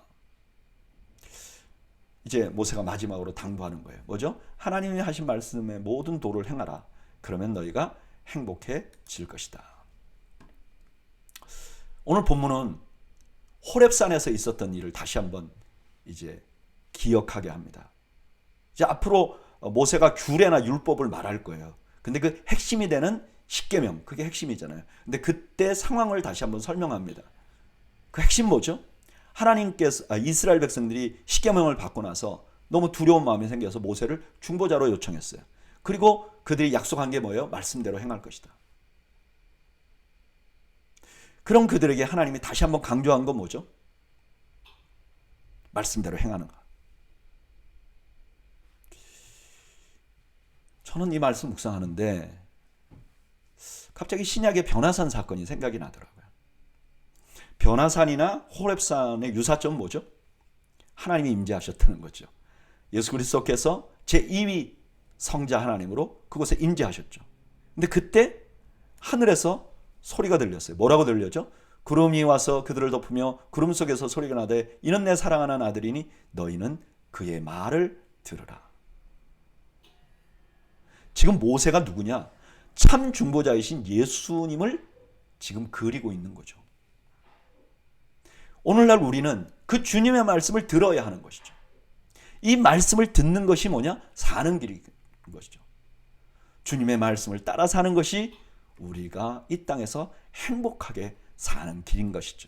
이제 모세가 마지막으로 당부하는 거예요. 뭐죠? 하나님이 하신 말씀의 모든 도를 행하라. 그러면 너희가 행복해질 것이다. 오늘 본문은 호렙산에서 있었던 일을 다시 한번 이제 기억하게 합니다. 이제 앞으로 모세가 규례나 율법을 말할 거예요. 근데 그 핵심이 되는 십계명, 그게 핵심이잖아요. 근데 그때 상황을 다시 한번 설명합니다. 그 핵심 뭐죠? 하나님께서 이스라엘 백성들이 십계명을 받고 나서 너무 두려운 마음이 생겨서 모세를 중보자로 요청했어요. 그리고 그들이 약속한 게 뭐예요? 말씀대로 행할 것이다. 그럼 그들에게 하나님이 다시 한번 강조한 건 뭐죠? 말씀대로 행하는 것. 저는 이 말씀 묵상하는데 갑자기 신약의 변화산 사건이 생각이 나더라고요. 변화산이나 호렙산의 유사점은 뭐죠? 하나님이 임재하셨다는 거죠. 예수 그리스도께서 제2위 성자 하나님으로 그곳에 임재하셨죠. 근데 그때 하늘에서 소리가 들렸어요. 뭐라고 들렸죠? 구름이 와서 그들을 덮으며 구름 속에서 소리가 나되 이는 내 사랑하는 아들이니 너희는 그의 말을 들으라. 지금 모세가 누구냐? 참 중보자이신 예수님을 지금 그리고 있는 거죠. 오늘날 우리는 그 주님의 말씀을 들어야 하는 것이죠. 이 말씀을 듣는 것이 뭐냐? 사는 길인 것이죠. 주님의 말씀을 따라 사는 것이 우리가 이 땅에서 행복하게 사는 길인 것이죠.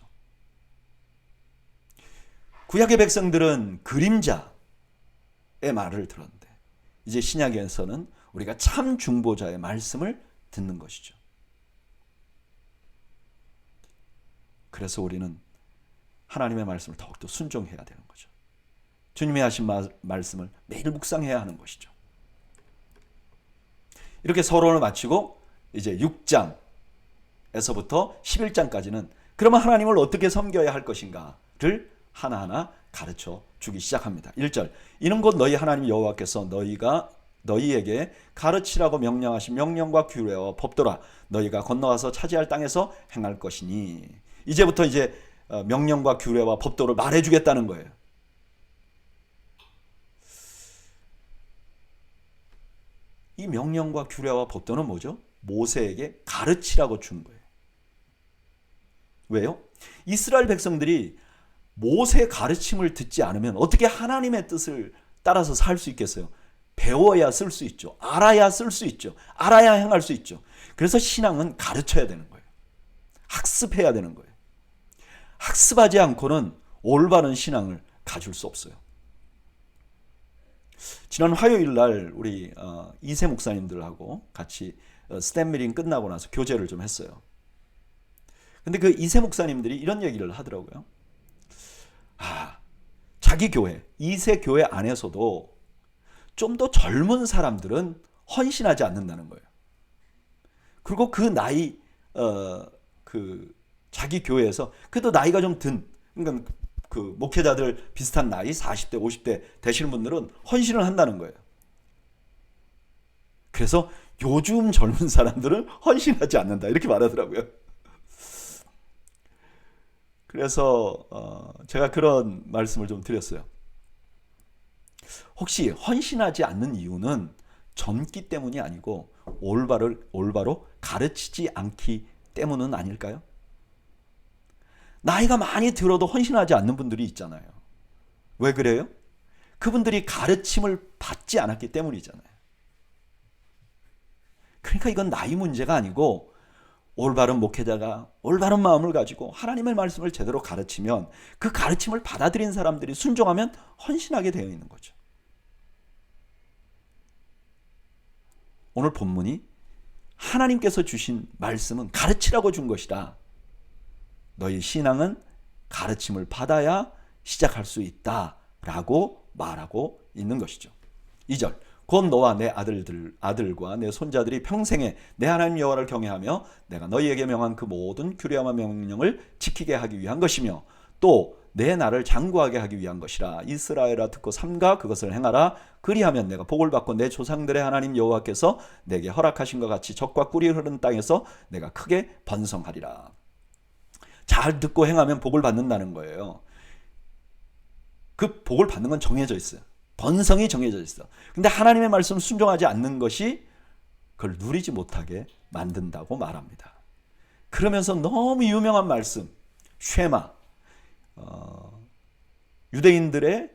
구약의 백성들은 그림자의 말을 들었는데 이제 신약에서는 우리가 참 중보자의 말씀을 듣는 것이죠. 그래서 우리는 하나님의 말씀을 더욱더 순종해야 되는 거죠. 주님이 하신 말씀을 매일 묵상해야 하는 것이죠. 이렇게 서론을 마치고 이제 6장에서부터 11장까지는 그러면 하나님을 어떻게 섬겨야 할 것인가를 하나하나 가르쳐 주기 시작합니다. 1절. 이는 곧 너희 하나님 여호와께서 너희에게 가르치라고 명령하신 명령과 규례와 법도라. 너희가 건너가서 차지할 땅에서 행할 것이니. 이제부터 이제 명령과 규례와 법도를 말해주겠다는 거예요. 이 명령과 규례와 법도는 뭐죠? 모세에게 가르치라고 준 거예요. 왜요? 이스라엘 백성들이 모세의 가르침을 듣지 않으면 어떻게 하나님의 뜻을 따라서 살 수 있겠어요? 배워야 쓸 수 있죠. 알아야 쓸 수 있죠. 알아야 행할 수 있죠. 그래서 신앙은 가르쳐야 되는 거예요. 학습해야 되는 거예요. 학습하지 않고는 올바른 신앙을 가질 수 없어요. 지난 화요일 날 우리 이세 목사님들하고 같이 스탠 미팅 끝나고 나서 교제를 좀 했어요. 근데 그 이세 목사님들이 이런 얘기를 하더라고요. 자기 교회, 이세 교회 안에서도 좀 더 젊은 사람들은 헌신하지 않는다는 거예요. 그리고 그 나이 그 자기 교회에서 그래도 나이가 좀 든, 그러니까 그 목회자들 비슷한 나이 40대 50대 되시는 분들은 헌신을 한다는 거예요. 그래서 요즘 젊은 사람들은 헌신하지 않는다 이렇게 말하더라고요. 그래서 제가 그런 말씀을 좀 드렸어요. 혹시 헌신하지 않는 이유는 젊기 때문이 아니고 올바로 가르치지 않기 때문은 아닐까요? 나이가 많이 들어도 헌신하지 않는 분들이 있잖아요. 왜 그래요? 그분들이 가르침을 받지 않았기 때문이잖아요. 그러니까 이건 나이 문제가 아니고 올바른 목회자가 올바른 마음을 가지고 하나님의 말씀을 제대로 가르치면 그 가르침을 받아들인 사람들이 순종하면 헌신하게 되어 있는 거죠. 오늘 본문이 하나님께서 주신 말씀은 가르치라고 준 것이다. 너희 신앙은 가르침을 받아야 시작할 수 있다라고 말하고 있는 것이죠. 2절 곧 너와 내 아들과 내 손자들이 평생에 내 하나님 여호와를 경외하며 내가 너희에게 명한 그 모든 규례와 명령을 지키게 하기 위한 것이며 또 내 나를 장구하게 하기 위한 것이라. 이스라엘아 듣고 삼가 그것을 행하라. 그리하면 내가 복을 받고 내 조상들의 하나님 여호와께서 내게 허락하신 것 같이 젖과 꿀이 흐르는 땅에서 내가 크게 번성하리라. 잘 듣고 행하면 복을 받는다는 거예요. 그 복을 받는 건 정해져 있어요. 번성이 정해져 있어. 근데 하나님의 말씀을 순종하지 않는 것이 그걸 누리지 못하게 만든다고 말합니다. 그러면서 너무 유명한 말씀 쉐마, 유대인들의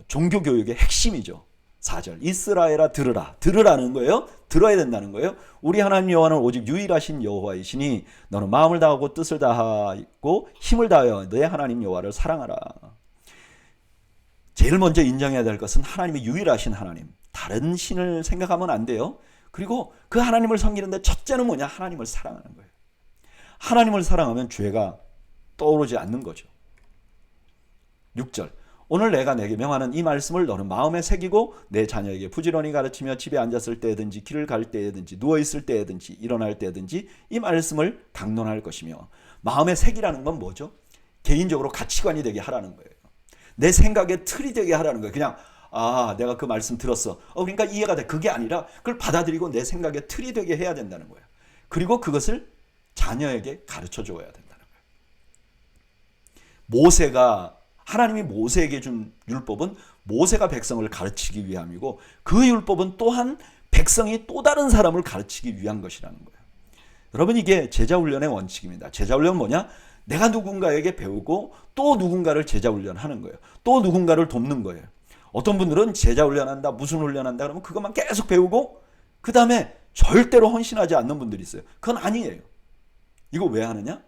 종교교육의 핵심이죠. 4절 이스라엘아 들으라. 들으라는 거예요. 들어야 된다는 거예요. 우리 하나님 여호와는 오직 유일하신 여호와이시니 너는 마음을 다하고 뜻을 다하고 힘을 다하여 내 하나님 여호와를 사랑하라. 제일 먼저 인정해야 될 것은 하나님의 유일하신 하나님. 다른 신을 생각하면 안 돼요. 그리고 그 하나님을 섬기는데 첫째는 뭐냐? 하나님을 사랑하는 거예요. 하나님을 사랑하면 죄가 떠오르지 않는 거죠. 6절 오늘 내가 내게 명하는 이 말씀을 너는 마음에 새기고 내 자녀에게 부지런히 가르치며 집에 앉았을 때든지 길을 갈 때든지 누워있을 때든지 일어날 때든지 이 말씀을 강론할 것이며. 마음에 새기라는 건 뭐죠? 개인적으로 가치관이 되게 하라는 거예요. 내 생각의 틀이 되게 하라는 거예요. 그냥 내가 그 말씀 들었어. 그러니까 이해가 돼. 그게 아니라 그걸 받아들이고 내 생각의 틀이 되게 해야 된다는 거예요. 그리고 그것을 자녀에게 가르쳐 줘야 된다는 거예요. 모세가 하나님이 모세에게 준 율법은 모세가 백성을 가르치기 위함이고 그 율법은 또한 백성이 또 다른 사람을 가르치기 위한 것이라는 거예요. 여러분 이게 제자훈련의 원칙입니다. 제자훈련은 뭐냐? 내가 누군가에게 배우고 또 누군가를 제자훈련하는 거예요. 또 누군가를 돕는 거예요. 어떤 분들은 제자훈련한다, 무슨 훈련한다 그러면 그것만 계속 배우고 그 다음에 절대로 헌신하지 않는 분들이 있어요. 그건 아니에요. 이거 왜 하느냐?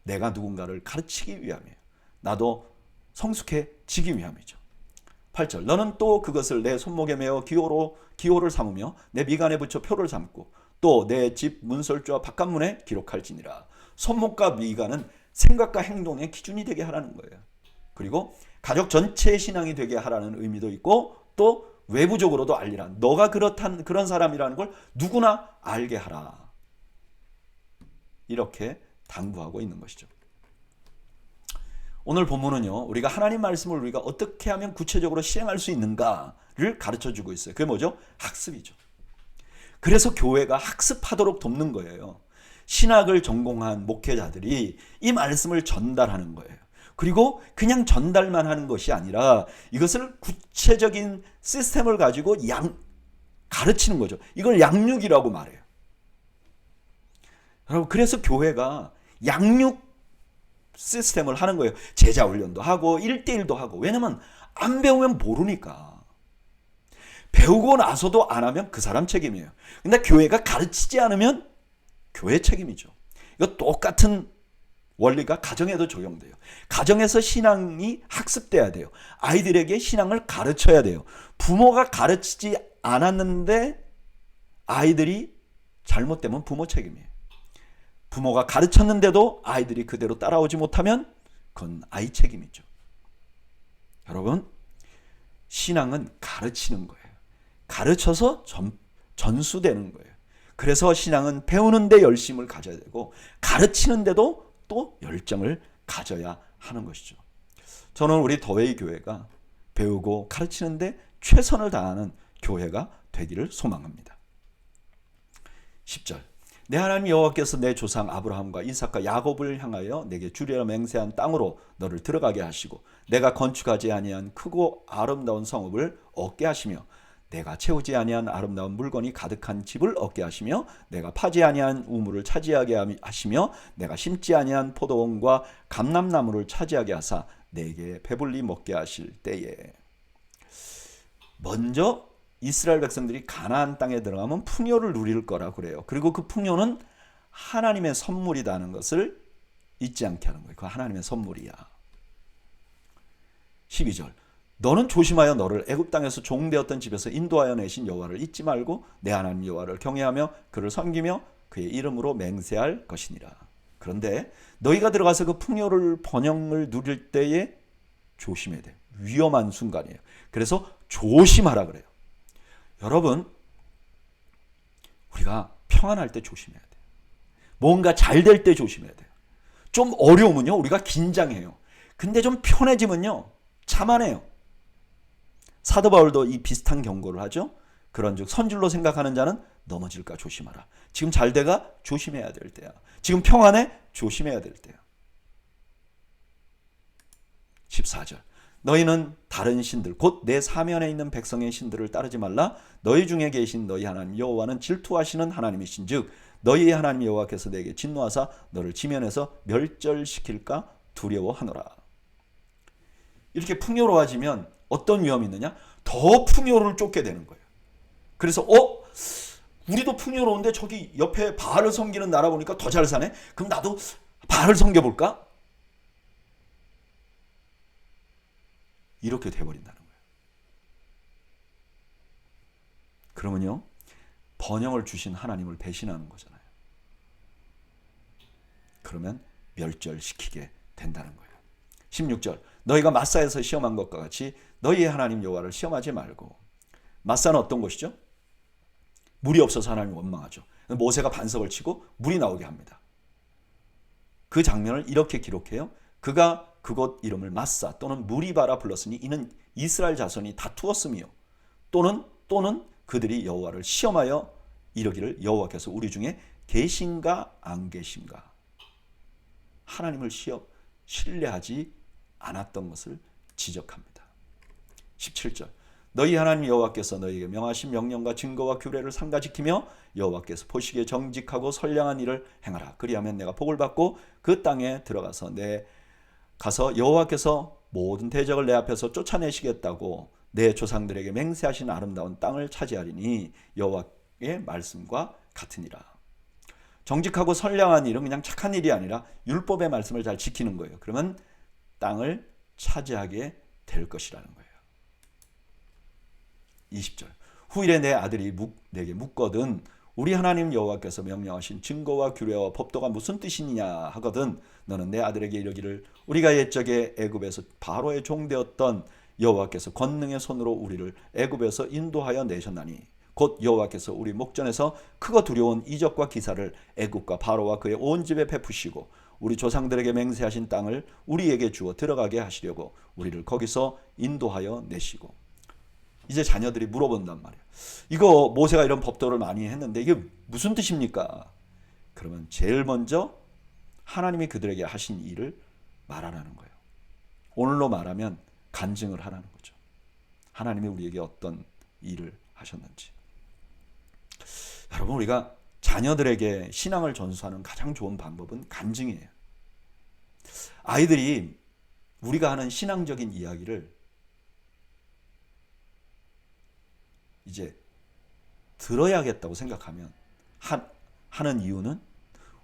내가 누군가를 가르치기 위함이에요. 나도 성숙해지기 위함이죠. 8절 너는 또 그것을 내 손목에 메어 기호를 삼으며 내 미간에 붙여 표를 삼고 또 내 집 문설주와 바깥문에 기록할지니라. 손목과 미간은 생각과 행동의 기준이 되게 하라는 거예요. 그리고 가족 전체의 신앙이 되게 하라는 의미도 있고 또 외부적으로도 알리라. 너가 그런 사람이라는 걸 누구나 알게 하라. 이렇게 당부하고 있는 것이죠. 오늘 본문은요, 우리가 하나님 말씀을 우리가 어떻게 하면 구체적으로 실행할 수 있는가를 가르쳐 주고 있어요. 그게 뭐죠? 학습이죠. 그래서 교회가 학습하도록 돕는 거예요. 신학을 전공한 목회자들이 이 말씀을 전달하는 거예요. 그리고 그냥 전달만 하는 것이 아니라 이것을 구체적인 시스템을 가지고 가르치는 거죠. 이걸 양육이라고 말해요. 여러분, 그래서 교회가 양육 시스템을 하는 거예요. 제자 훈련도 하고 1대1도 하고. 왜냐면 안 배우면 모르니까. 배우고 나서도 안 하면 그 사람 책임이에요. 근데 교회가 가르치지 않으면 교회 책임이죠. 이거 똑같은 원리가 가정에도 적용돼요. 가정에서 신앙이 학습돼야 돼요. 아이들에게 신앙을 가르쳐야 돼요. 부모가 가르치지 않았는데 아이들이 잘못되면 부모 책임이에요. 부모가 가르쳤는데도 아이들이 그대로 따라오지 못하면 그건 아이 책임이죠. 여러분, 신앙은 가르치는 거예요. 가르쳐서 전수되는 거예요. 그래서 신앙은 배우는데 열심을 가져야 되고 가르치는데도 또 열정을 가져야 하는 것이죠. 저는 우리 더웨이 교회가 배우고 가르치는데 최선을 다하는 교회가 되기를 소망합니다. 10절 내 하나님 여호와께서 내 조상 아브라함과 이삭과 야곱을 향하여 내게 주리라 맹세한 땅으로 너를 들어가게 하시고 내가 건축하지 아니한 크고 아름다운 성읍을 얻게 하시며 내가 채우지 아니한 아름다운 물건이 가득한 집을 얻게 하시며 내가 파지 아니한 우물을 차지하게 하시며 내가 심지 아니한 포도원과 감람나무를 차지하게 하사 내게 배불리 먹게 하실 때에. 먼저 이스라엘 백성들이 가나안 땅에 들어가면 풍요를 누릴 거라 그래요. 그리고 그 풍요는 하나님의 선물이라는 것을 잊지 않게 하는 거예요. 그 하나님의 선물이야. 12절 너는 조심하여 너를 애굽 땅에서 종되었던 집에서 인도하여 내신 여호와를 잊지 말고 내 하나님 여호와를 경외하며 그를 섬기며 그의 이름으로 맹세할 것이니라. 그런데 너희가 들어가서 그 풍요를 번영을 누릴 때에 조심해야 돼. 위험한 순간이에요. 그래서 조심하라 그래요. 여러분, 우리가 평안할 때 조심해야 돼요. 뭔가 잘 될 때 조심해야 돼요. 좀 어려우면요, 우리가 긴장해요. 근데 좀 편해지면요, 참아내요. 사도 바울도 이 비슷한 경고를 하죠. 그런즉 선줄로 생각하는 자는 넘어질까 조심하라. 지금 잘 돼가 조심해야 될 때야. 지금 평안해 조심해야 될 때야. 14절 너희는 다른 신들 곧 내 사면에 있는 백성의 신들을 따르지 말라. 너희 중에 계신 너희 하나님 여호와는 질투하시는 하나님이신즉 너희의 하나님 여호와께서 내게 진노하사 너를 지면에서 멸절시킬까 두려워하노라. 이렇게 풍요로워지면 어떤 위험이 있느냐? 더 풍요를 쫓게 되는 거예요. 그래서 우리도 풍요로운데 저기 옆에 바알을 섬기는 나라 보니까 더 잘 사네? 그럼 나도 바알을 섬겨볼까? 이렇게 돼버린다는 거예요. 그러면요, 번영을 주신 하나님을 배신하는 거잖아요. 그러면 멸절시키게 된다는 거예요. 16절 너희가 마사에서 시험한 것과 같이 너희의 하나님 여호와를 시험하지 말고. 마사는 어떤 곳이죠? 물이 없어서 하나님 원망하죠. 모세가 반석을 치고 물이 나오게 합니다. 그 장면을 이렇게 기록해요. 그가 그곳 이름을 마사 또는 무리바라 불렀으니 이는 이스라엘 자손이 다투었으며 또는 그들이 여호와를 시험하여 이르기를 여호와께서 우리 중에 계신가 안 계신가. 하나님을 신뢰하지 않았던 것을 지적합니다. 17절 너희 하나님 여호와께서 너희에게 명하신 명령과 증거와 규례를 삼가 지키며 여호와께서 보시기에 정직하고 선량한 일을 행하라. 그리하면 내가 복을 받고 그 땅에 들어가서 여호와께서 모든 대적을 내 앞에서 쫓아내시겠다고 내 조상들에게 맹세하신 아름다운 땅을 차지하리니 여호와의 말씀과 같으니라. 정직하고 선량한 일은 그냥 착한 일이 아니라 율법의 말씀을 잘 지키는 거예요. 그러면 땅을 차지하게 될 것이라는 거예요. 20절 후일에 내 아들이 내게 묻거든 우리 하나님 여호와께서 명령하신 증거와 규례와 법도가 무슨 뜻이냐 하거든 너는 내 아들에게 이르기를 우리가 옛적에 애굽에서 바로의 종되었던 여호와께서 권능의 손으로 우리를 애굽에서 인도하여 내셨나니 곧 여호와께서 우리 목전에서 크고 두려운 이적과 기사를 애굽과 바로와 그의 온 집에 베푸시고 우리 조상들에게 맹세하신 땅을 우리에게 주어 들어가게 하시려고 우리를 거기서 인도하여 내시고. 이제 자녀들이 물어본단 말이에요. 이거 모세가 이런 법도를 많이 했는데 이게 무슨 뜻입니까? 그러면 제일 먼저 하나님이 그들에게 하신 일을 말하라는 거예요. 오늘로 말하면 간증을 하라는 거죠. 하나님이 우리에게 어떤 일을 하셨는지. 여러분, 우리가 자녀들에게 신앙을 전수하는 가장 좋은 방법은 간증이에요. 아이들이 우리가 하는 신앙적인 이야기를 이제 들어야겠다고 생각하면 하는 이유는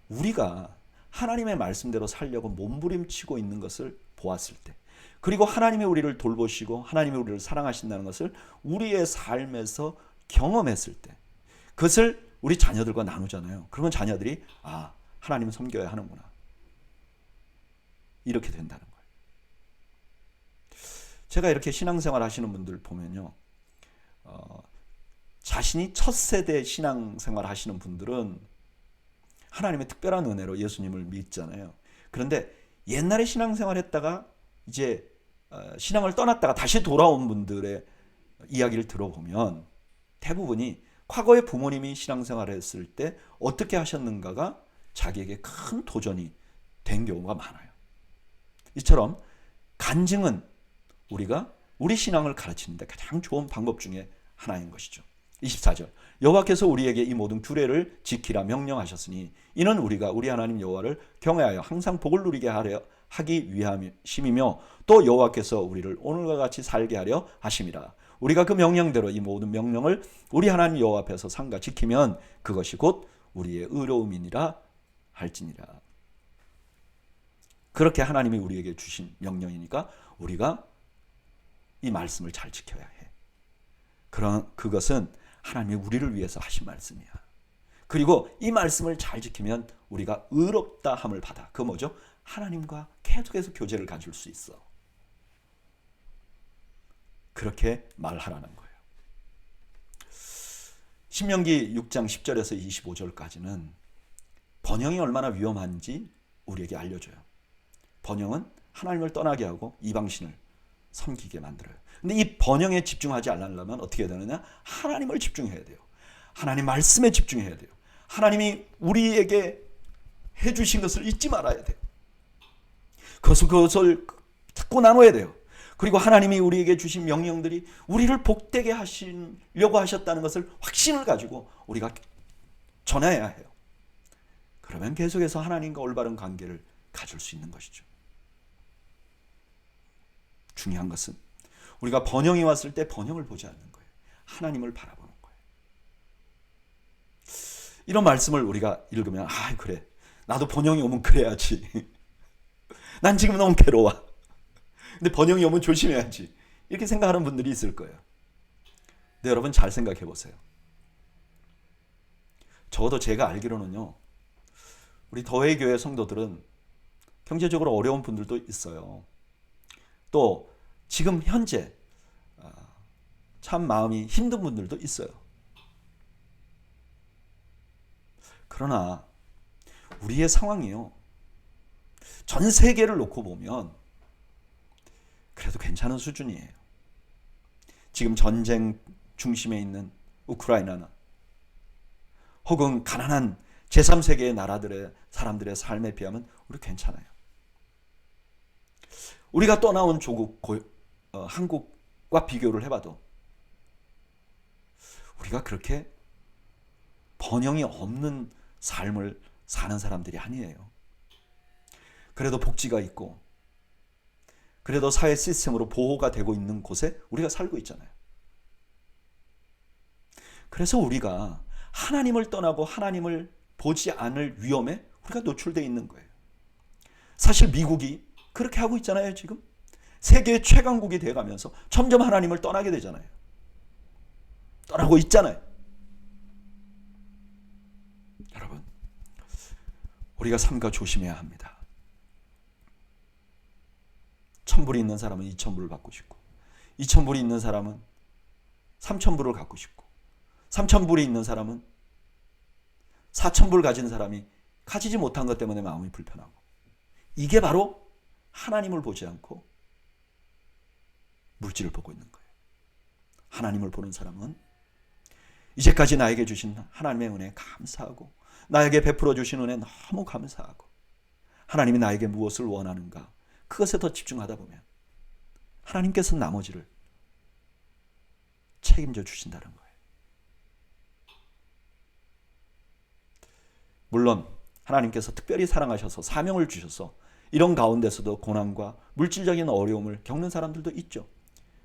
우리가 하나님의 말씀대로 살려고 몸부림치고 있는 것을 보았을 때, 그리고 하나님이 우리를 돌보시고 하나님이 우리를 사랑하신다는 것을 우리의 삶에서 경험했을 때, 그것을 우리 자녀들과 나누잖아요. 그러면 자녀들이 하나님을 섬겨야 하는구나, 이렇게 된다는 거예요. 제가 이렇게 신앙생활 하시는 분들 보면요, 자신이 첫 세대 신앙생활 하시는 분들은 하나님의 특별한 은혜로 예수님을 믿잖아요. 그런데 옛날에 신앙생활 했다가 이제 신앙을 떠났다가 다시 돌아온 분들의 이야기를 들어보면 대부분이 과거에 부모님이 신앙생활을 했을 때 어떻게 하셨는가가 자기에게 큰 도전이 된 경우가 많아요. 이처럼 간증은 우리가 우리 신앙을 가르치는 데 가장 좋은 방법 중에 하나인 것이죠. 24절 여호와께서 우리에게 이 모든 규례를 지키라 명령하셨으니 이는 우리가 우리 하나님 여호와를 경외하여 항상 복을 누리게 하기 위함이며 또 여호와께서 우리를 오늘과 같이 살게 하려 하심이라. 우리가 그 명령대로 이 모든 명령을 우리 하나님 여호와 앞에서 삼가 지키면 그것이 곧 우리의 의로움이니라 할지니라. 그렇게 하나님이 우리에게 주신 명령이니까 우리가 이 말씀을 잘 지켜야 해. 그것은 하나님이 우리를 위해서 하신 말씀이야. 그리고 이 말씀을 잘 지키면 우리가 의롭다 함을 받아. 그거 뭐죠? 하나님과 계속해서 교제를 가질 수 있어. 그렇게 말하라는 거예요. 신명기 6장 10절에서 25절까지는 번영이 얼마나 위험한지 우리에게 알려줘요. 번영은 하나님을 떠나게 하고 이방신을 섬기게 만들어요. 근데 이 번영에 집중하지 않으려면 어떻게 해야 되느냐? 하나님을 집중해야 돼요. 하나님 말씀에 집중해야 돼요. 하나님이 우리에게 해주신 것을 잊지 말아야 돼요. 그것을 자꾸 나눠야 돼요. 그리고 하나님이 우리에게 주신 명령들이 우리를 복되게 하시려고 하셨다는 것을 확신을 가지고 우리가 전해야 해요. 그러면 계속해서 하나님과 올바른 관계를 가질 수 있는 것이죠. 중요한 것은 우리가 번영이 왔을 때 번영을 보지 않는 거예요. 하나님을 바라보는 거예요. 이런 말씀을 우리가 읽으면 그래, 나도 번영이 오면 그래야지. 난 지금 너무 괴로워. 근데 번영이 오면 조심해야지. 이렇게 생각하는 분들이 있을 거예요. 근데 여러분 잘 생각해 보세요. 적어도 제가 알기로는요, 우리 더해 교회 성도들은 경제적으로 어려운 분들도 있어요. 또 지금 현재 참 마음이 힘든 분들도 있어요. 그러나 우리의 상황이요, 전 세계를 놓고 보면 그래도 괜찮은 수준이에요. 지금 전쟁 중심에 있는 우크라이나나 혹은 가난한 제3세계의 나라들의 사람들의 삶에 비하면 우리 괜찮아요. 우리가 떠나온 조국 한국과 비교를 해봐도 우리가 그렇게 번영이 없는 삶을 사는 사람들이 아니에요. 그래도 복지가 있고 그래도 사회 시스템으로 보호가 되고 있는 곳에 우리가 살고 있잖아요. 그래서 우리가 하나님을 떠나고 하나님을 보지 않을 위험에 우리가 노출되어 있는 거예요. 사실 미국이 그렇게 하고 있잖아요. 지금 세계의 최강국이 돼가면서 점점 하나님을 떠나게 되잖아요. 떠나고 있잖아요. 여러분, 우리가 삼가 조심해야 합니다. 1,000불이 있는 사람은 2,000불을 받고 싶고 2,000불이 있는 사람은 3,000불을 갖고 싶고 3,000불이 있는 사람은 4,000불 가진 사람이 가지지 못한 것 때문에 마음이 불편하고, 이게 바로 하나님을 보지 않고 물질을 보고 있는 거예요. 하나님을 보는 사람은 이제까지 나에게 주신 하나님의 은혜에 감사하고 나에게 베풀어 주신 은혜에 너무 감사하고 하나님이 나에게 무엇을 원하는가 그것에 더 집중하다 보면 하나님께서 나머지를 책임져 주신다는 거예요. 물론 하나님께서 특별히 사랑하셔서 사명을 주셔서 이런 가운데서도 고난과 물질적인 어려움을 겪는 사람들도 있죠.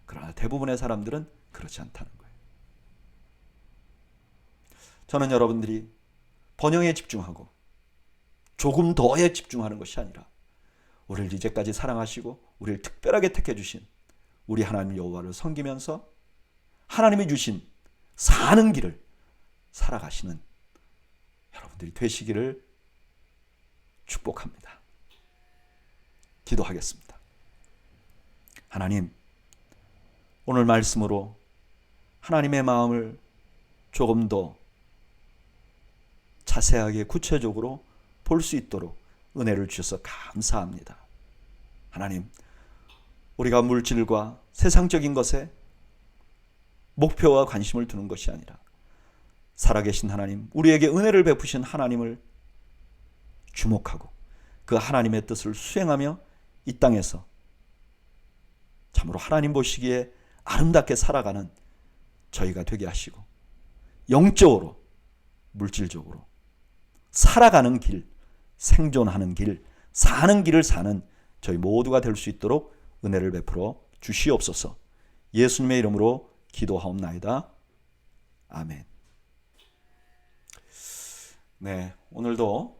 그러나 대부분의 사람들은 그렇지 않다는 거예요. 저는 여러분들이 번영에 집중하고 조금 더에 집중하는 것이 아니라 우리를 이제까지 사랑하시고 우리를 특별하게 택해 주신 우리 하나님 여호와를 섬기면서 하나님이 주신 사는 길을 살아가시는 여러분들이 되시기를 축복합니다. 기도하겠습니다. 하나님, 오늘 말씀으로 하나님의 마음을 조금 더 자세하게 구체적으로 볼 수 있도록 은혜를 주셔서 감사합니다. 하나님, 우리가 물질과 세상적인 것에 목표와 관심을 두는 것이 아니라 살아계신 하나님, 우리에게 은혜를 베푸신 하나님을 주목하고 그 하나님의 뜻을 수행하며 이 땅에서 참으로 하나님 보시기에 아름답게 살아가는 저희가 되게 하시고, 영적으로 물질적으로 살아가는 길, 생존하는 길, 사는 길을 사는 저희 모두가 될 수 있도록 은혜를 베풀어 주시옵소서. 예수님의 이름으로 기도하옵나이다. 아멘. 네, 오늘도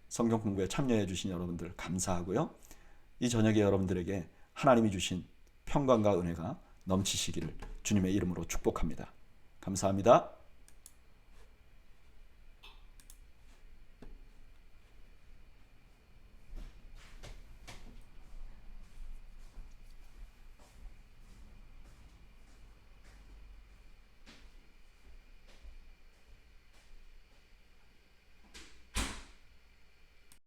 성경 공부에 참여해 주신 여러분들 감사하고요. 이 저녁에 여러분들에게 하나님이 주신 평강과 은혜가 넘치시기를 주님의 이름으로 축복합니다. 감사합니다.